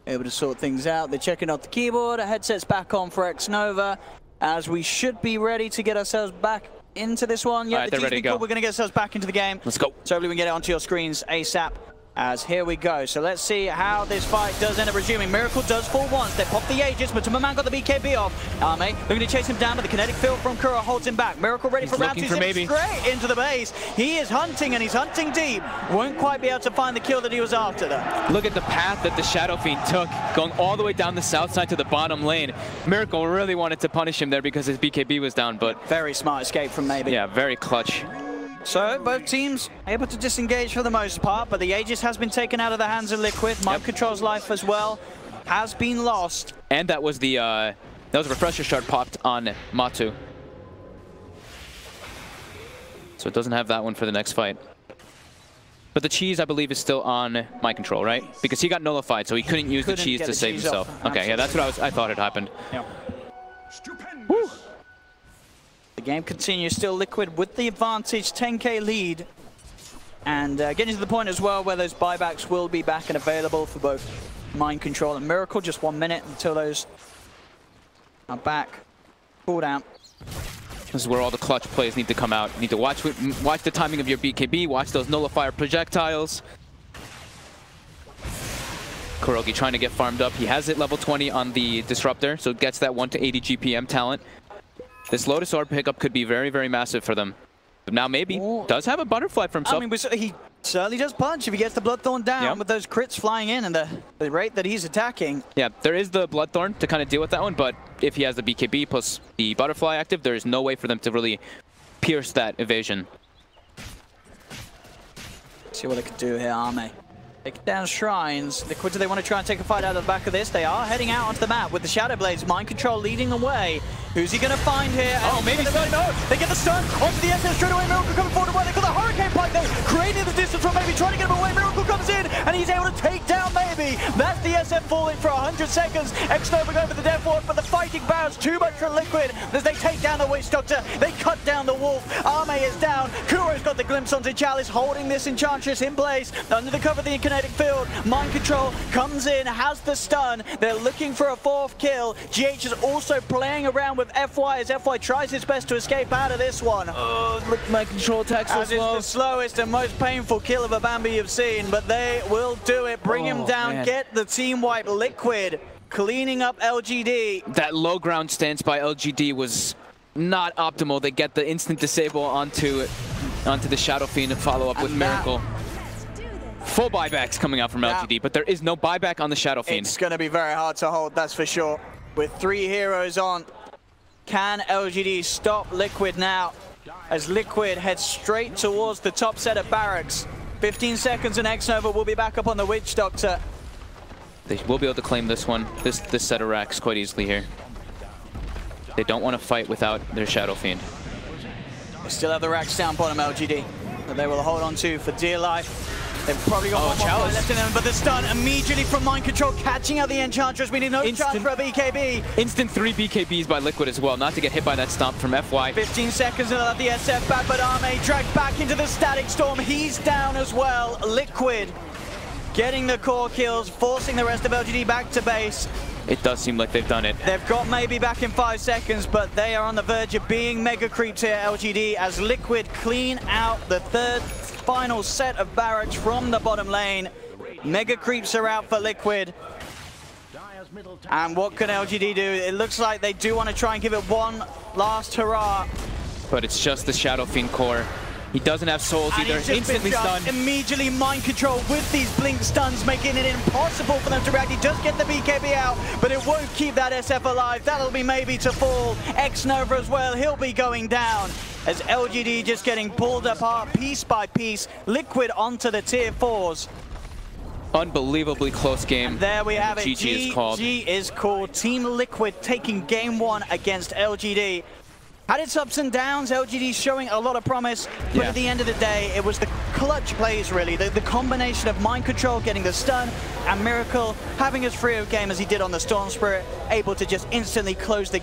able to sort things out. They're checking out the keyboard. A headset's back on for Xnova, as we should be ready to get ourselves back into this one. Yeah, right, they're ready to go. We're going to get ourselves back into the game. Let's go. So hopefully we can get it onto your screens ASAP. As here we go. So let's see how this fight does end up resuming. Miracle does fall once. They pop the Aegis, but Man got the BKB off. Arme looking to chase him down, but the kinetic field from Kuro holds him back. Miracle ready for round two. Straight into the base. He is hunting, and he's hunting deep. Won't quite be able to find the kill that he was after, though. Look at the path that the Shadow Fiend took, going all the way down the south side to the bottom lane. Miracle really wanted to punish him there because his BKB was down, but... Very smart escape from Maybe. Yeah, very clutch. So both teams able to disengage for the most part, but the Aegis has been taken out of the hands of Liquid. Mind Control's life as well has been lost. And that was the that was a refresher shard popped on Matu. So it doesn't have that one for the next fight. But the Cheese, I believe, is still on Mind Control, right? Because he got nullified, so he couldn't use the Cheese to save himself. Okay, yeah, that's what I thought had happened. Yep. Woo. The game continues, still Liquid with the advantage, 10k lead. And getting to the point as well where those buybacks will be back and available for both Mind Control and Miracle. Just 1 minute until those are back. Cool down. This is where all the clutch plays need to come out. You need to watch the timing of your BKB, watch those nullifier projectiles. Kurogi trying to get farmed up. He has it level 20 on the Disruptor, so it gets that 1 to 80 GPM talent. This Lotus Orb pickup could be very, very massive for them. But now maybe does have a butterfly for himself. I mean, he certainly does punch if he gets the Bloodthorn down with those crits flying in and the rate that he's attacking. Yeah, there is the Bloodthorn to kind of deal with that one, but if he has the BKB plus the butterfly active, there is no way for them to really pierce that evasion. See what they could do here, Arme. Take down Shrines. Liquid, do they want to try and take a fight out of the back of this? They are heading out onto the map with the Shadow Blades. Mind Control leading the way. Who's he going to find here? Oh, maybe so. No, they get the stun onto the SS straight away. Miracle coming forward away. They got the Hurricane Pike though, creating the distance from Maybe, trying to get him away. Miracle comes in and he's able to take down Maybe. That's the SF falling for 100 seconds. Xnova going for the Death Ward, but the fighting bounce too much for Liquid as they take down the Witch Doctor. They cut down the Wolf. Arme is down. Kuro's got the glimpse onto Chalice, holding this Enchantress in place under the cover of the kinetic field. Mind Control comes in, has the stun. They're looking for a 4th kill. GH is also playing around with FY as FY tries his best to escape out of this one. Oh, look, Mind Control attacks so slow. It's the slowest and most painful kill of a Bambi you've seen, but they will do it. Bring him down, get the team wipe. Liquid cleaning up LGD. That low ground stance by LGD was not optimal. They get the instant disable onto the Shadow Fiend and follow up with Miracle. Full buybacks coming out from LGD, but there is no buyback on the Shadow Fiend. It's going to be very hard to hold, that's for sure. With 3 heroes on, can LGD stop Liquid now? As Liquid heads straight towards the top set of barracks. 15 seconds and Xnova will be back up on the Witch Doctor. They will be able to claim this one, this set of racks quite easily here. They don't want to fight without their Shadow Fiend. They still have the rack stamp on them, LGD, that they will hold on to for dear life. They've probably got one more fight left in them, but the stun immediately from Mind Control, catching out the Enchantress. We need no chance for a BKB. Instant 3 BKBs by Liquid as well, not to get hit by that stomp from FY. 15 seconds and they'll have the SF back, but Arme dragged back into the Static Storm. He's down as well. Liquid getting the core kills, forcing the rest of LGD back to base. it does seem like they've done it. They've got maybe back in 5 seconds, but they are on the verge of being mega creeped here, LGD, as Liquid clean out the third final set of barracks from the bottom lane. Mega creeps are out for Liquid. And what can LGD do? It looks like they do want to try and give it one last hurrah. But it's just the Shadow Fiend core. He doesn't have souls either. Instantly stunned. Immediately mind control with these blink stuns, making it impossible for them to react. He does get the BKB out, but it won't keep that SF alive. That'll be maybe to fall. X-Nova as well, he'll be going down. As LGD just getting pulled apart piece by piece. Liquid onto the tier 4s. Unbelievably close game. And there we have it. GG is called. Team Liquid taking game 1 against LGD. Had its ups and downs, LGD showing a lot of promise, but at the end of the day, it was the clutch plays really, the combination of mind control, getting the stun, and Miracle having as free of game as he did on the Storm Spirit, able to just instantly close the